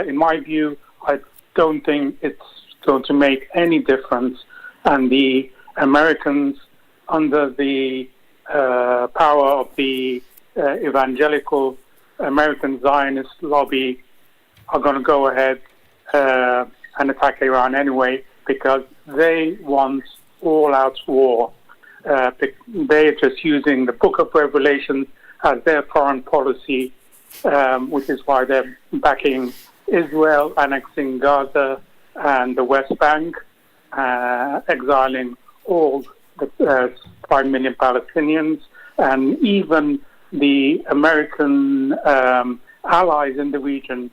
In my view, I don't think it's going to make any difference, and the Americans, under the power of the evangelical American Zionist lobby, are going to go ahead and attack Iran anyway, because they want all-out war. They're just using the Book of Revelation as their foreign policy, which is why they're backing Israel, annexing Gaza and the West Bank, exiling all the 5 million Palestinians, and even the American allies in the region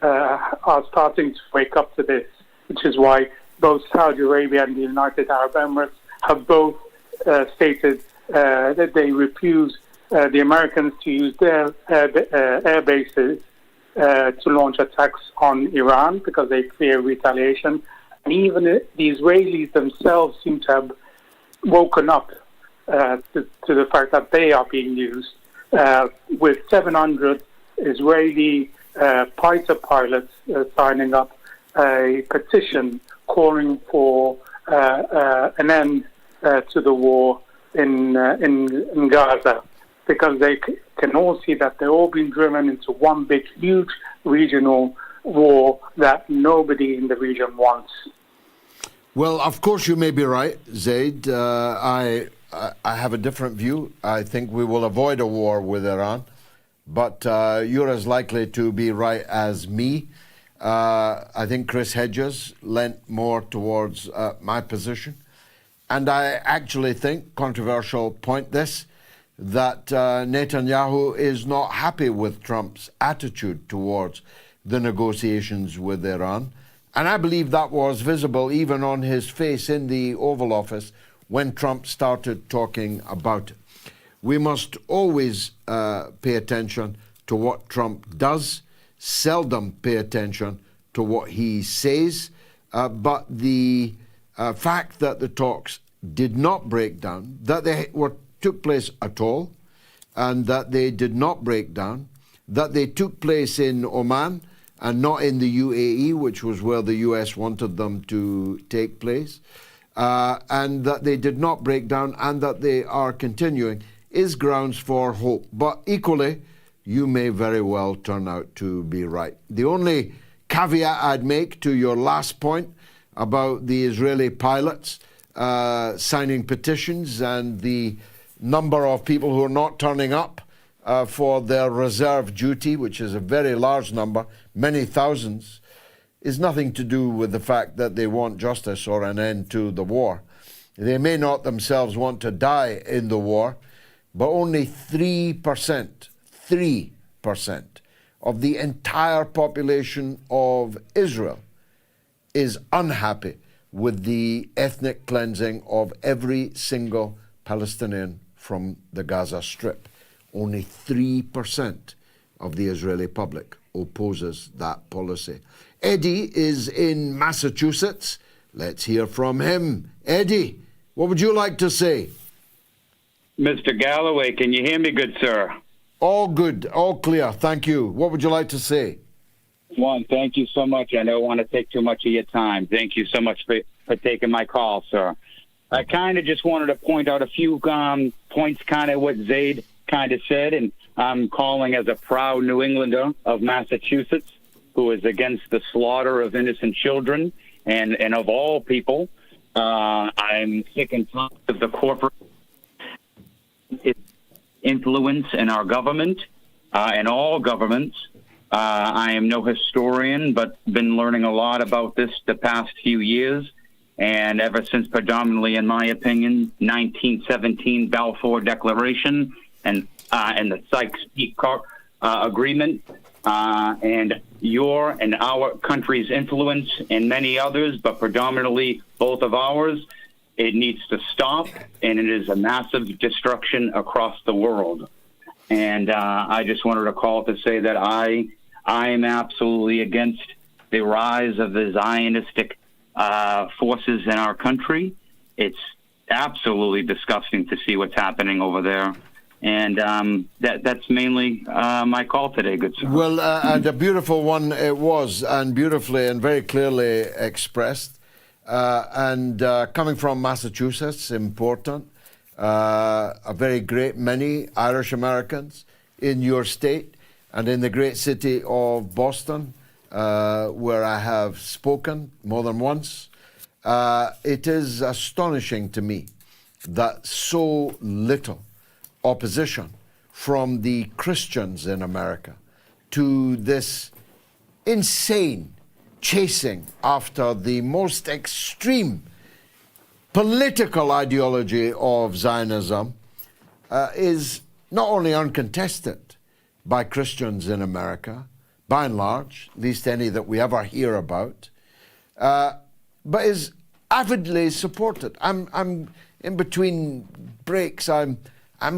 are starting to wake up to this, which is why both Saudi Arabia and the United Arab Emirates have both stated that they refuse the Americans to use their air bases to launch attacks on Iran because they fear retaliation. And even the Israelis themselves seem to have woken up to the fact that they are being used. With 700 Israeli fighter pilots signing up a petition calling for an end to the war in Gaza, because they can all see that they're all being driven into one big, huge regional war that nobody in the region wants. Well, of course you may be right, Zaid. I have a different view. I think we will avoid a war with Iran, but you're as likely to be right as me. I think Chris Hedges lent more towards my position. And I actually think, controversial point this, that Netanyahu is not happy with Trump's attitude towards the negotiations with Iran. And I believe that was visible even on his face in the Oval Office when Trump started talking about it. We must always pay attention to what Trump does, seldom pay attention to what he says, but the fact that the talks did not break down, that they took place at all, and that they did not break down, that they took place in Oman and not in the UAE, which was where the US wanted them to take place, and that they did not break down and that they are continuing, is grounds for hope. But equally, you may very well turn out to be right. The only caveat I'd make to your last point about the Israeli pilots signing petitions and the number of people who are not turning up for their reserve duty, which is a very large number, many thousands, is nothing to do with the fact that they want justice or an end to the war. They may not themselves want to die in the war, but only 3% of the entire population of Israel is unhappy with the ethnic cleansing of every single Palestinian from the Gaza Strip. Only 3% of the Israeli public opposes that policy. Eddie is in Massachusetts. Let's hear from him. Eddie, what would you like to say? Mr. Galloway, can you hear me, good sir? All good, all clear, thank you. What would you like to say? One, thank you so much. I don't want to take too much of your time. Thank you so much for taking my call, sir. I kind of just wanted to point out a few points, kind of what Zaid kind of said, and I'm calling as a proud New Englander of Massachusetts who is against the slaughter of innocent children and of all people. I'm sick and tired of the corporate influence in our government and all governments. I am no historian, but been learning a lot about this the past few years. And ever since, predominantly, in my opinion, 1917 Balfour Declaration and the Sykes-Picot Agreement, and your and our country's influence and many others, but predominantly both of ours, it needs to stop, and it is a massive destruction across the world. And I just wanted to call to say that I am absolutely against the rise of the Zionistic forces in our country. It's absolutely disgusting to see what's happening over there. And that's mainly my call today, good sir. Well, and a beautiful one it was, and beautifully and very clearly expressed. And coming from Massachusetts, important. A very great many Irish Americans in your state and in the great city of Boston, where I have spoken more than once. It is astonishing to me that so little opposition from the Christians in America to this insane chasing after the most extreme political ideology of Zionism is not only uncontested by Christians in America, by and large, at least any that we ever hear about, but is avidly supported. I'm in between breaks. I'm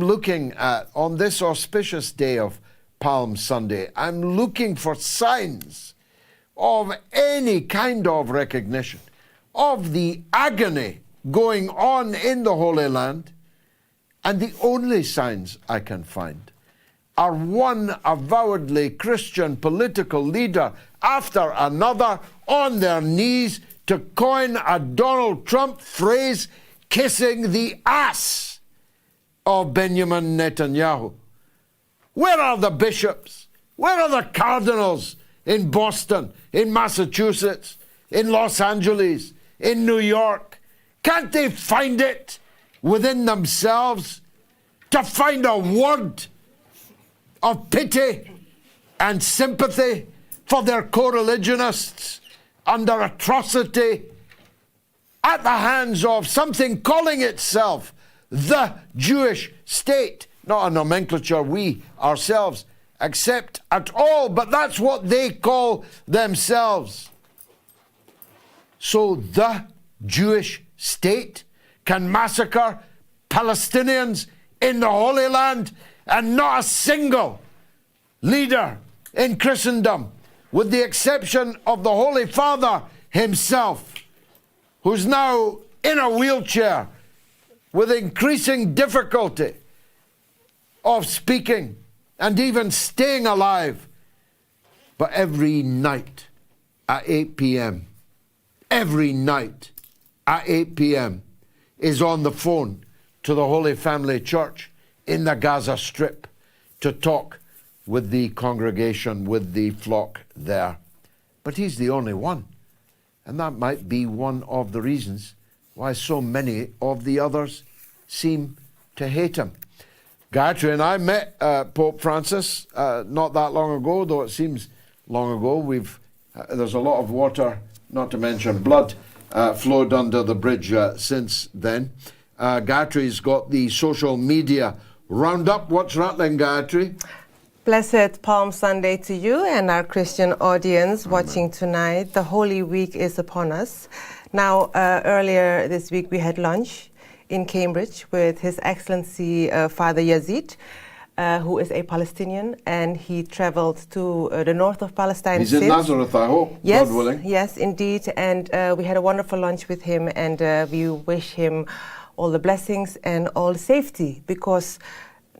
looking at, on this auspicious day of Palm Sunday, I'm looking for signs of any kind of recognition of the agony going on in the Holy Land, and the only signs I can find are one avowedly Christian political leader after another on their knees, to coin a Donald Trump phrase, kissing the ass of Benjamin Netanyahu? Where are the bishops? Where are the cardinals in Boston, in Massachusetts, in Los Angeles, in New York? Can't they find it within themselves to find a word of pity and sympathy for their co-religionists under atrocity at the hands of something calling itself the Jewish state? Not a nomenclature we ourselves accept at all, but that's what they call themselves. So the Jewish state can massacre Palestinians in the Holy Land, and not a single leader in Christendom, with the exception of the Holy Father himself, who's now in a wheelchair with increasing difficulty of speaking and even staying alive. But every night at 8 p.m., every night at 8 p.m. is on the phone to the Holy Family Church in the Gaza Strip to talk with the congregation, with the flock there. But he's the only one. And that might be one of the reasons why so many of the others seem to hate him. Gayatri and I met Pope Francis not that long ago, though it seems long ago. There's a lot of water, not to mention blood, flowed under the bridge since then. Gayatri's got the social media roundup. What's rattling, Gayatri? Blessed Palm Sunday to you and our Christian audience watching tonight. The Holy Week is upon us. Now, earlier this week we had lunch in Cambridge with His Excellency Father Yazid, who is a Palestinian, and he traveled to the north of Palestine. He's in Nazareth, I hope, yes, God willing. Yes, indeed. And we had a wonderful lunch with him, and we wish him all the blessings and all the safety, because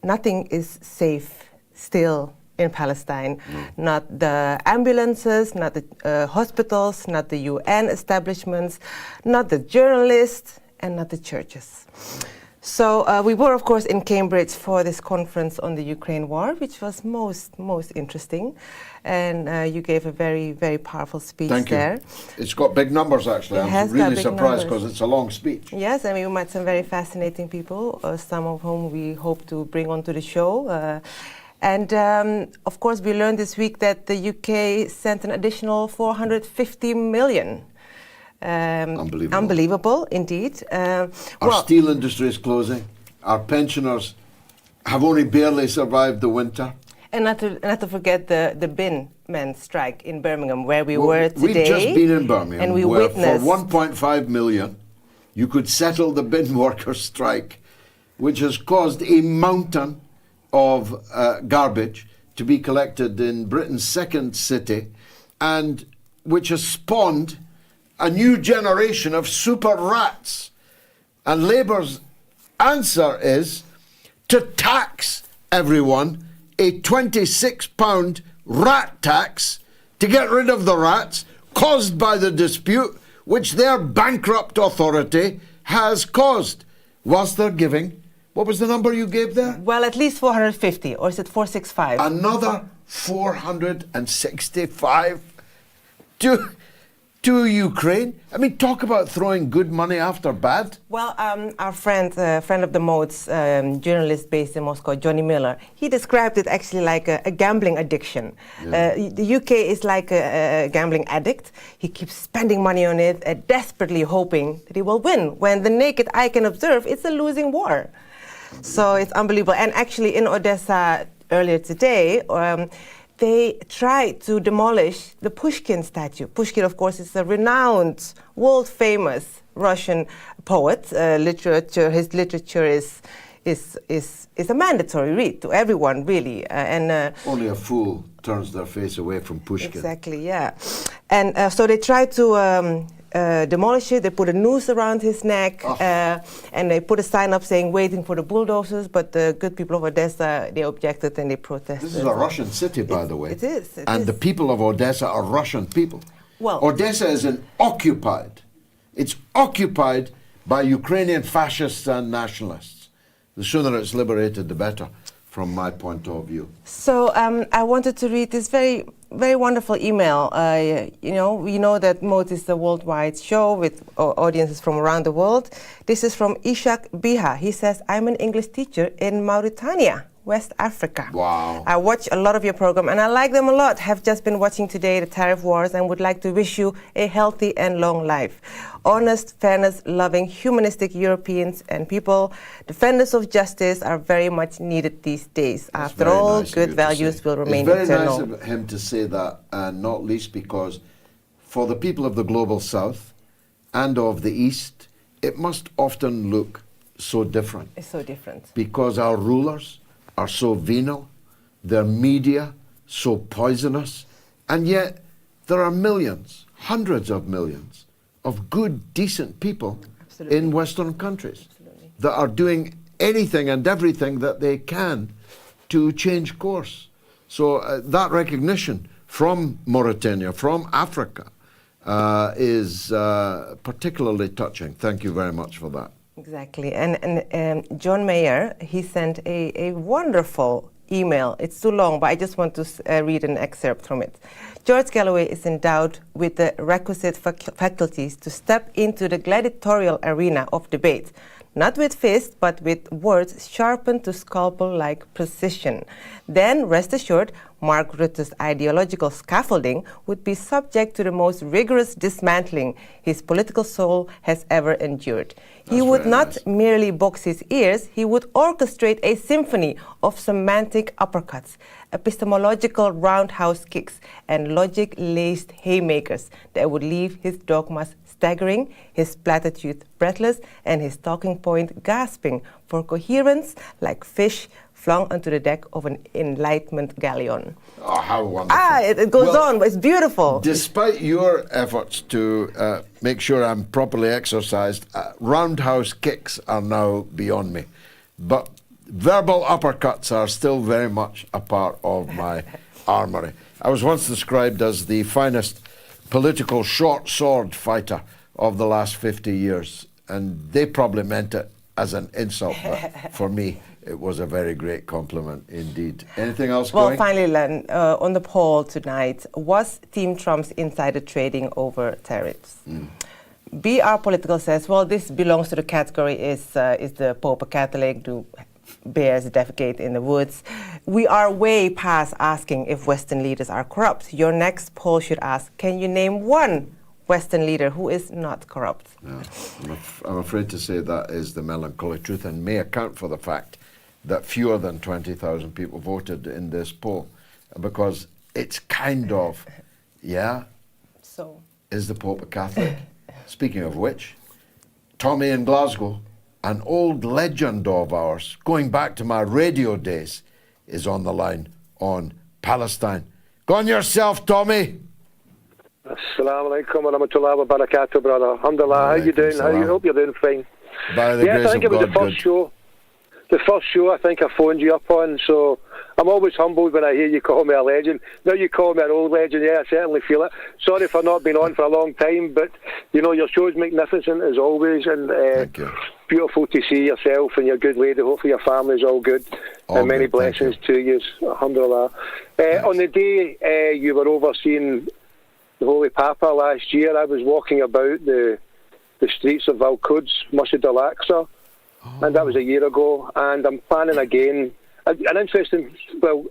nothing is safe still in Palestine. Not the ambulances, not the hospitals, not the UN establishments, not the journalists, and not the churches. So we were, of course, in Cambridge for this conference on the Ukraine war, which was most interesting. And you gave a very, very powerful speech there. Thank you. It's got big numbers, actually. I'm really surprised because it's a long speech. Yes, and we met some very fascinating people, some of whom we hope to bring onto the show. And of course, we learned this week that the UK sent an additional 450 million. Unbelievable, indeed. Our steel industry is closing. Our pensioners have only barely survived the winter. And not to forget the bin men strike in Birmingham, where we were today. We've just been in Birmingham, and we where witnessed for 1.5 million, you could settle the bin workers' strike, which has caused a mountain of garbage to be collected in Britain's second city, and which has spawned a new generation of super rats. And Labour's answer is to tax everyone a £26 rat tax to get rid of the rats caused by the dispute which their bankrupt authority has caused, whilst they're giving, what was the number you gave there? Well, at least 450, or is it 465? Another 465 to Ukraine. I mean, talk about throwing good money after bad. Well, our friend of the MOATS, journalist based in Moscow, Johnny Miller, he described it actually like a gambling addiction. Yeah. The UK is like a gambling addict. He keeps spending money on it, desperately hoping that he will win, when the naked eye can observe it's a losing war. So it's unbelievable. And actually in Odessa earlier today, they tried to demolish the Pushkin statue. Pushkin, of course, is a renowned, world-famous Russian poet. His literature is a mandatory read to everyone, really. Only a fool turns their face away from Pushkin. Exactly, yeah. And so they tried to demolish it. They put a noose around his neck, and they put a sign up saying "waiting for the bulldozers." But the good people of Odessa, they objected and they protested. This is a Russian city, by the way. It is. And the people of Odessa are Russian people. Well, Odessa is occupied. It's occupied by Ukrainian fascists and nationalists. The sooner it's liberated, the better, from my point of view. So I wanted to read this very, very wonderful email. We know that MOATS is a worldwide show with audiences from around the world. This is from Ishak Biha. He says, I'm an English teacher in Mauritania, West Africa. Wow. I watch a lot of your program and I like them a lot. Have just been watching today the tariff wars and would like to wish you a healthy and long life. Honest, fairness, loving, humanistic Europeans and people, defenders of justice are very much needed these days. That's After very all, nice good of you to values say. will remain It's very eternal. nice of him to say that, and not least because for the people of the global south and of the east, it must often look so different. It's so different. Because our rulers are so venal, their media so poisonous, and yet there are millions, hundreds of millions of good, decent people in Western countries that are doing anything and everything that they can to change course. So that recognition from Mauritania, from Africa, is particularly touching. Thank you very much for that. Exactly. And John Mayer, he sent a wonderful email. It's too long, but I just want to read an excerpt from it. George Galloway is endowed with the requisite faculties to step into the gladiatorial arena of debate, not with fists, but with words sharpened to scalpel-like precision. Then, rest assured, Mark Rutte's ideological scaffolding would be subject to the most rigorous dismantling his political soul has ever endured. He would not merely box his ears, he would orchestrate a symphony of semantic uppercuts, epistemological roundhouse kicks, and logic-laced haymakers that would leave his dogmas staggering, his platitudes breathless, and his talking point gasping for coherence like fish flung onto the deck of an Enlightenment galleon. Oh, how wonderful. It goes on, but it's beautiful. Despite your efforts to make sure I'm properly exercised, roundhouse kicks are now beyond me. But verbal uppercuts are still very much a part of my armory. I was once described as the finest political short sword fighter of the last 50 years, and they probably meant it as an insult, but for me, it was a very great compliment indeed. Anything else going? Well, finally, Len, on the poll tonight, was Team Trump's insider trading over tariffs? BR Political says, well, this belongs to the category is the Pope a Catholic? Do bears defecate in the woods? We are way past asking if Western leaders are corrupt. Your next poll should ask, can you name one Western leader who is not corrupt? Yeah. I'm afraid to say that is the melancholy truth and may account for the fact that fewer than 20,000 people voted in this poll, because it's kind of, So, is the Pope a Catholic? Speaking of which, Tommy in Glasgow, an old legend of ours, going back to my radio days, is on the line on Palestine. Go on yourself, Tommy. Assalamu alaikum wa rahmatullahi wa barakatuh, brother. Alhamdulillah, how you doing? I hope you're doing fine. By the grace I think of it was God, the first show. The first show I think I phoned you up on, so I'm always humbled when I hear you call me a legend. Now you call me an old legend, I certainly feel it. Sorry for not being on for a long time, but you know, your show's magnificent as always, and beautiful to see yourself and your good lady. Hopefully your family's all good, and many blessings to you. Alhamdulillah. On the day you were overseeing the Holy Papa last year, I was walking about the streets of Al-Quds, Masjid al-Aqsa, and that was a year ago, and I'm planning again. An interesting, well,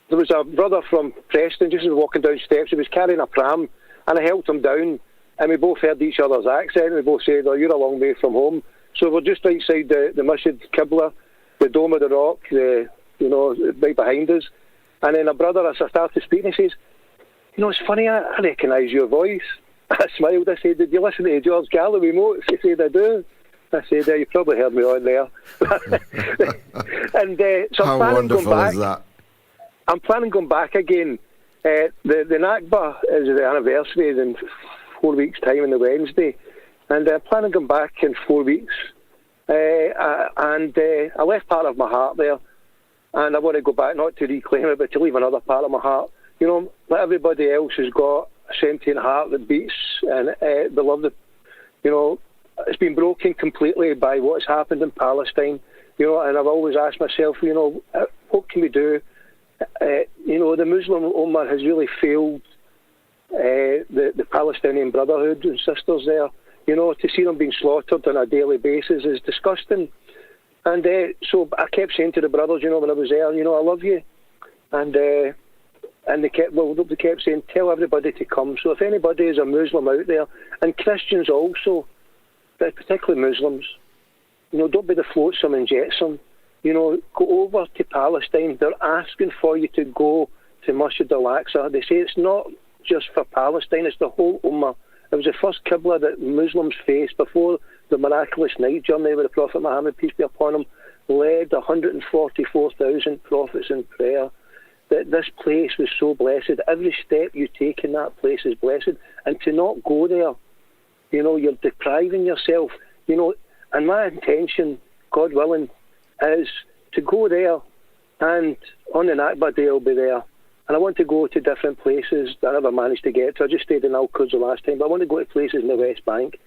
there was a brother from Preston just walking down steps. He was carrying a pram, and I helped him down, and we both heard each other's accent. We both said, oh, you're a long way from home. So we're just outside the Masjid Qibla, the Dome of the Rock, right behind us. And then a brother, as I started speaking, he says, you know, it's funny, I recognise your voice. I smiled. I said, did you listen to George Galloway, MOATS? He said, I do. I said, you probably heard me on there. And so I'm planning going back. Is that? I'm planning going back again. The Nakba is the anniversary in 4 weeks' time on the Wednesday. And I'm planning going back in 4 weeks. And I left part of my heart there. And I want to go back, not to reclaim it, but to leave another part of my heart. You know, like everybody else has got a sentient heart that beats, and they love the, you know, it's been broken completely by what's happened in Palestine. and I've always asked myself, what can we do? The Muslim Ummah has really failed the Palestinian Brotherhood and sisters there. To see them being slaughtered on a daily basis is disgusting. And so I kept saying to the brothers, when I was there, I love you. And they kept saying, tell everybody to come. So if anybody is a Muslim out there, and Christians also, but particularly Muslims, don't be the flotsam and jetsam. Go over to Palestine. They're asking for you to go to Masjid al-Aqsa. They say it's not just for Palestine, it's the whole Ummah. It was the first Qibla that Muslims faced before the miraculous night journey with the Prophet Muhammad, peace be upon him, led 144,000 prophets in prayer. That this place was so blessed. Every step you take in that place is blessed. And to not go there, you're depriving yourself. And my intention, God willing, is to go there, and on the Nakba day I'll be there. And I want to go to different places that I never managed to get to. I just stayed in Al-Quds the last time, but I want to go to places in the West Bank.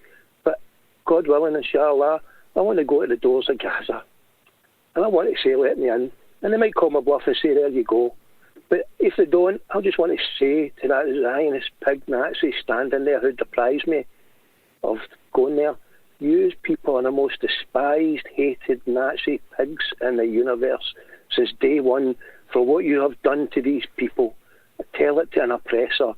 But God willing, inshallah, I want to go to the doors of Gaza. And I want to say, let me in. And they might call my bluff and say, there you go. But if they don't, I just want to say to that Zionist pig Nazi standing there who deprives me of going there, you people are the most despised, hated Nazi pigs in the universe since day one for what you have done to these people. Tell it to an oppressor.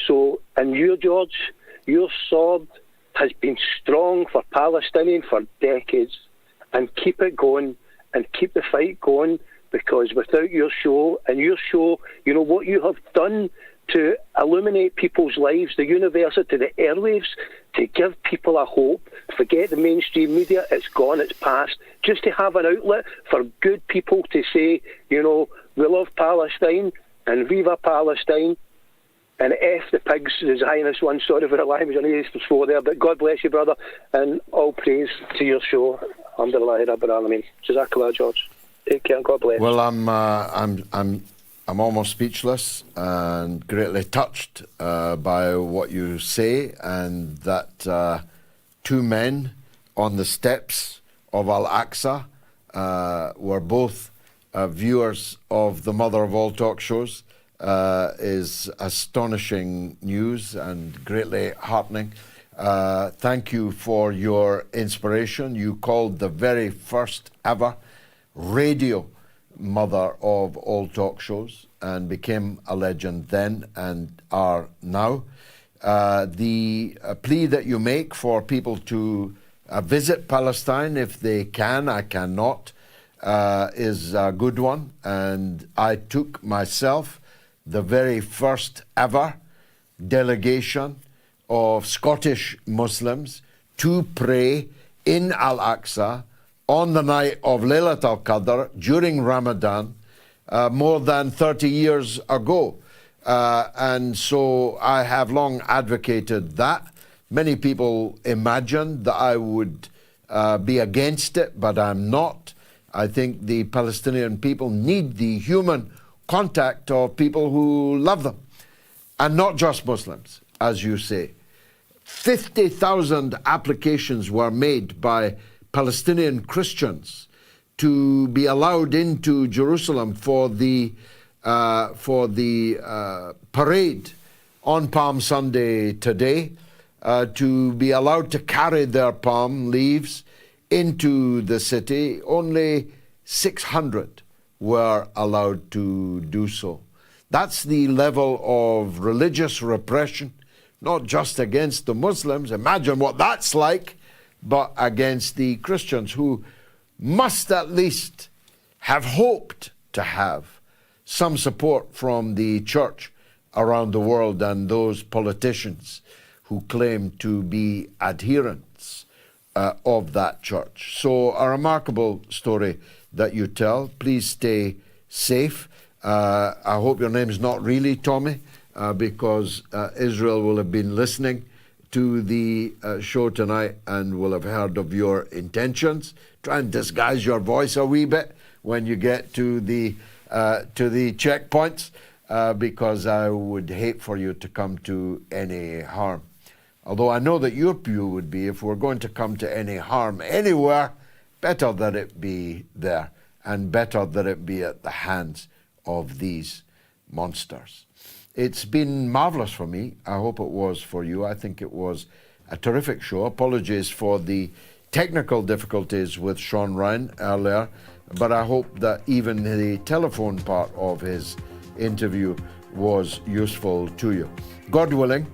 So, and you, George, your sword has been strong for Palestinians for decades. And keep it going and keep the fight going, because without your show, what you have done to illuminate people's lives, the university, the airwaves, to give people a hope. Forget the mainstream media, it's gone, it's past. Just to have an outlet for good people to say, we love Palestine and Viva Palestine, and F the pigs, the Zionist one. Sorry for the language, I know this was there, but God bless you, brother, and all praise to your show. Alhamdulillah, Rabbil Alameen. Jazakallah, George. Take care, God bless. Well, I'm almost speechless and greatly touched by what you say, and that two men on the steps of Al-Aqsa were both viewers of the mother of all talk shows is astonishing news and greatly heartening. Thank you for your inspiration. You called the very first ever radio mother of all talk shows and became a legend then and are now. The plea that you make for people to visit Palestine if they can, I cannot, is a good one. And I took myself the very first ever delegation of Scottish Muslims to pray in Al-Aqsa on the night of Laylat al-Qadr during Ramadan more than 30 years ago. And so I have long advocated that. Many people imagined that I would be against it, but I'm not. I think the Palestinian people need the human contact of people who love them, and not just Muslims, as you say. 50,000 applications were made by Palestinian Christians to be allowed into Jerusalem for the parade on Palm Sunday today, to be allowed to carry their palm leaves into the city. Only 600 were allowed to do so. That's the level of religious repression, not just against the Muslims, imagine what that's like, but against the Christians, who must at least have hoped to have some support from the church around the world and those politicians who claim to be adherents of that church. So a remarkable story that you tell. Please stay safe. I hope your name is not really Tommy, because Israel will have been listening to the show tonight and will have heard of your intentions. Try and disguise your voice a wee bit when you get to the checkpoints, because I would hate for you to come to any harm. Although I know that your view would be, if we're going to come to any harm anywhere, better that it be there, and better that it be at the hands of these monsters. It's been marvelous for me. I hope it was for you. I think it was a terrific show. Apologies for the technical difficulties with Shaun Rein earlier, but I hope that even the telephone part of his interview was useful to you. God willing,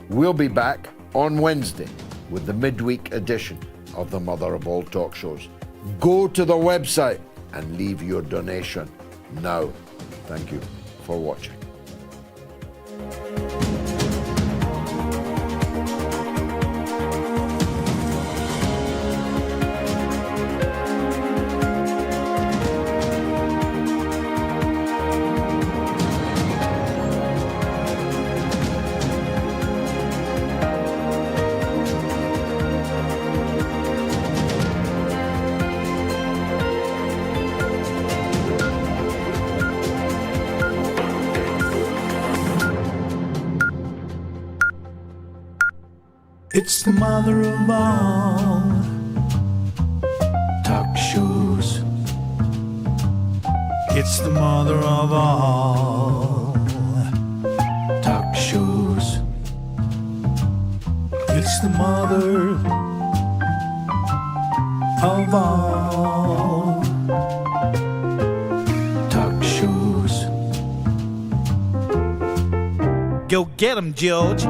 we'll be back on Wednesday with the midweek edition of the Mother of All Talk Shows. Go to the website and leave your donation now. Thank you for watching. It's the mother of all talk shows. It's the mother of all talk shows. It's the mother of all talk shows. Go get 'em, George.